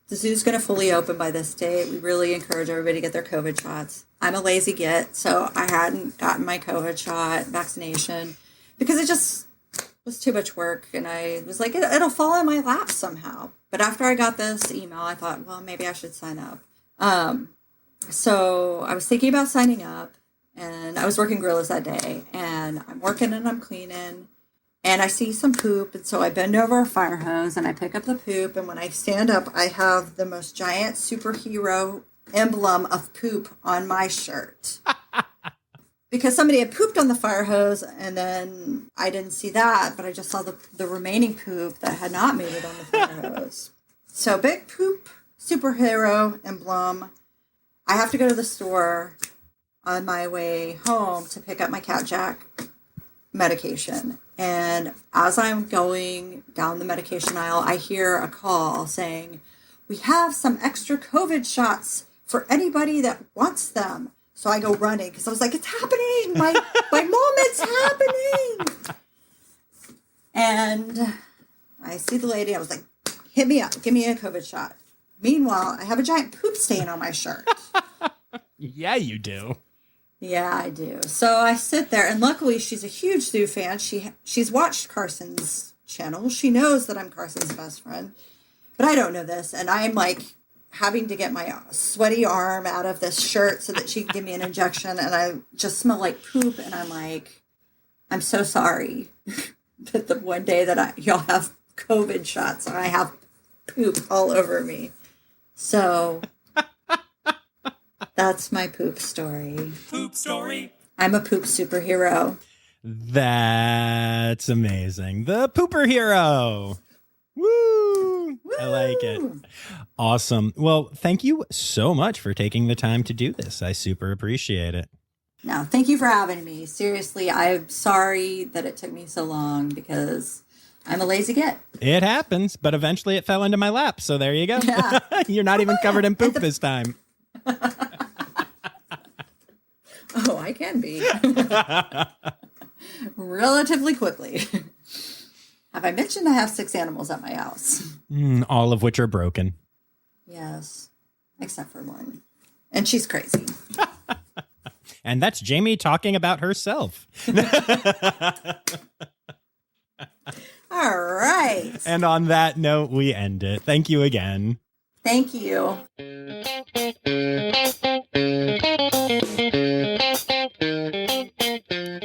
the zoo's going to fully open by this date. We really encourage everybody to get their COVID shots. I'm a lazy git, so I hadn't gotten my COVID shot vaccination because it just was too much work. And I was like, it'll fall in my lap somehow. But after I got this email, I thought, well, maybe I should sign up. So I was thinking about signing up, and I was working gorillas that day. And I'm working and I'm cleaning. And I see some poop, and so I bend over a fire hose, and I pick up the poop, and when I stand up, I have the most giant superhero emblem of poop on my shirt. Because somebody had pooped on the fire hose and then I didn't see that, but I just saw the remaining poop that had not made it on the fire hose. So big poop superhero emblem. I have to go to the store on my way home to pick up my Cat Jack medication. And as I'm going down the medication aisle, I hear a call saying, we have some extra COVID shots for anybody that wants them. So I go running because I was like, it's happening. My moment's happening. And I see the lady. I was like, hit me up. Give me a COVID shot. Meanwhile, I have a giant poop stain on my shirt. Yeah, you do. Yeah, I do. So I sit there, and luckily she's a huge zoo fan. She's watched Carson's channel. She knows that I'm Carson's best friend. But I don't know this, and I'm like having to get my sweaty arm out of this shirt so that she can give me an injection, and I just smell like poop, and I'm like, I'm so sorry that the one day that y'all have COVID shots, and I have poop all over me. So that's my poop story. Poop story. I'm a poop superhero. That's amazing. The pooper hero. Woo! I like it. Awesome. Well, thank you so much for taking the time to do this. I super appreciate it. No, thank you for having me. Seriously, I'm sorry that it took me so long because I'm a lazy git. It happens, but eventually it fell into my lap. So there you go. Yeah. You're not even covered in poop this time. Oh, I can be. Relatively quickly. Have I mentioned I have 6 animals at my house? All of which are broken. Yes, except for one. And she's crazy. And that's Jamie talking about herself. All right. And on that note, we end it. Thank you again. Thank you.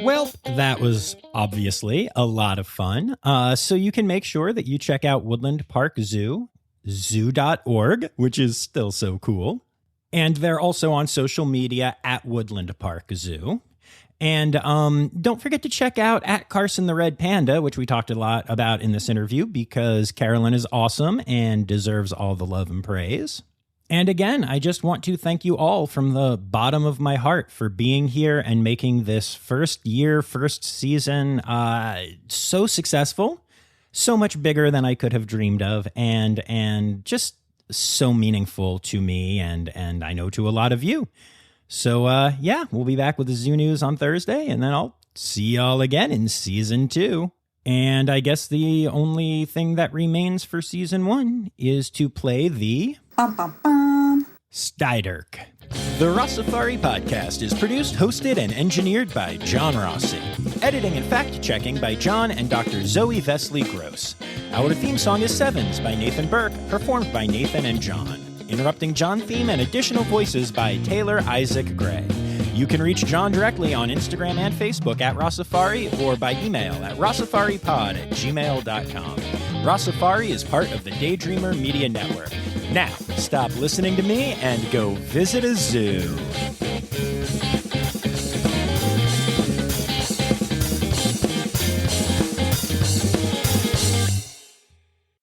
Well, that was obviously a lot of fun. So you can make sure that you check out Woodland Park Zoo, zoo.org, which is still so cool. And they're also on social media at Woodland Park Zoo. And don't forget to check out at Carson the Red Panda, which we talked a lot about in this interview because Carolyn is awesome and deserves all the love and praise. And again, I just want to thank you all from the bottom of my heart for being here and making this first season so successful, so much bigger than I could have dreamed of, and just so meaningful to me and I know to a lot of you. So yeah, we'll be back with the Zoo News on Thursday, and then I'll see y'all again in season 2. And I guess the only thing that remains for season 1 is to play the Bum, bum, bum. Styderk. The Rossifari podcast is produced, hosted, and engineered by John Rossi. Editing and fact-checking by John and Dr. Zoe Vesley Gross. Our theme song is Sevens by Nathan Burke, performed by Nathan and John. Interrupting John theme and additional voices by Taylor Isaac Gray. You can reach John directly on Instagram and Facebook at Rossifari or by email at rossifaripod@gmail.com. Rossifari is part of the Daydreamer Media Network. Now, stop listening to me and go visit a zoo.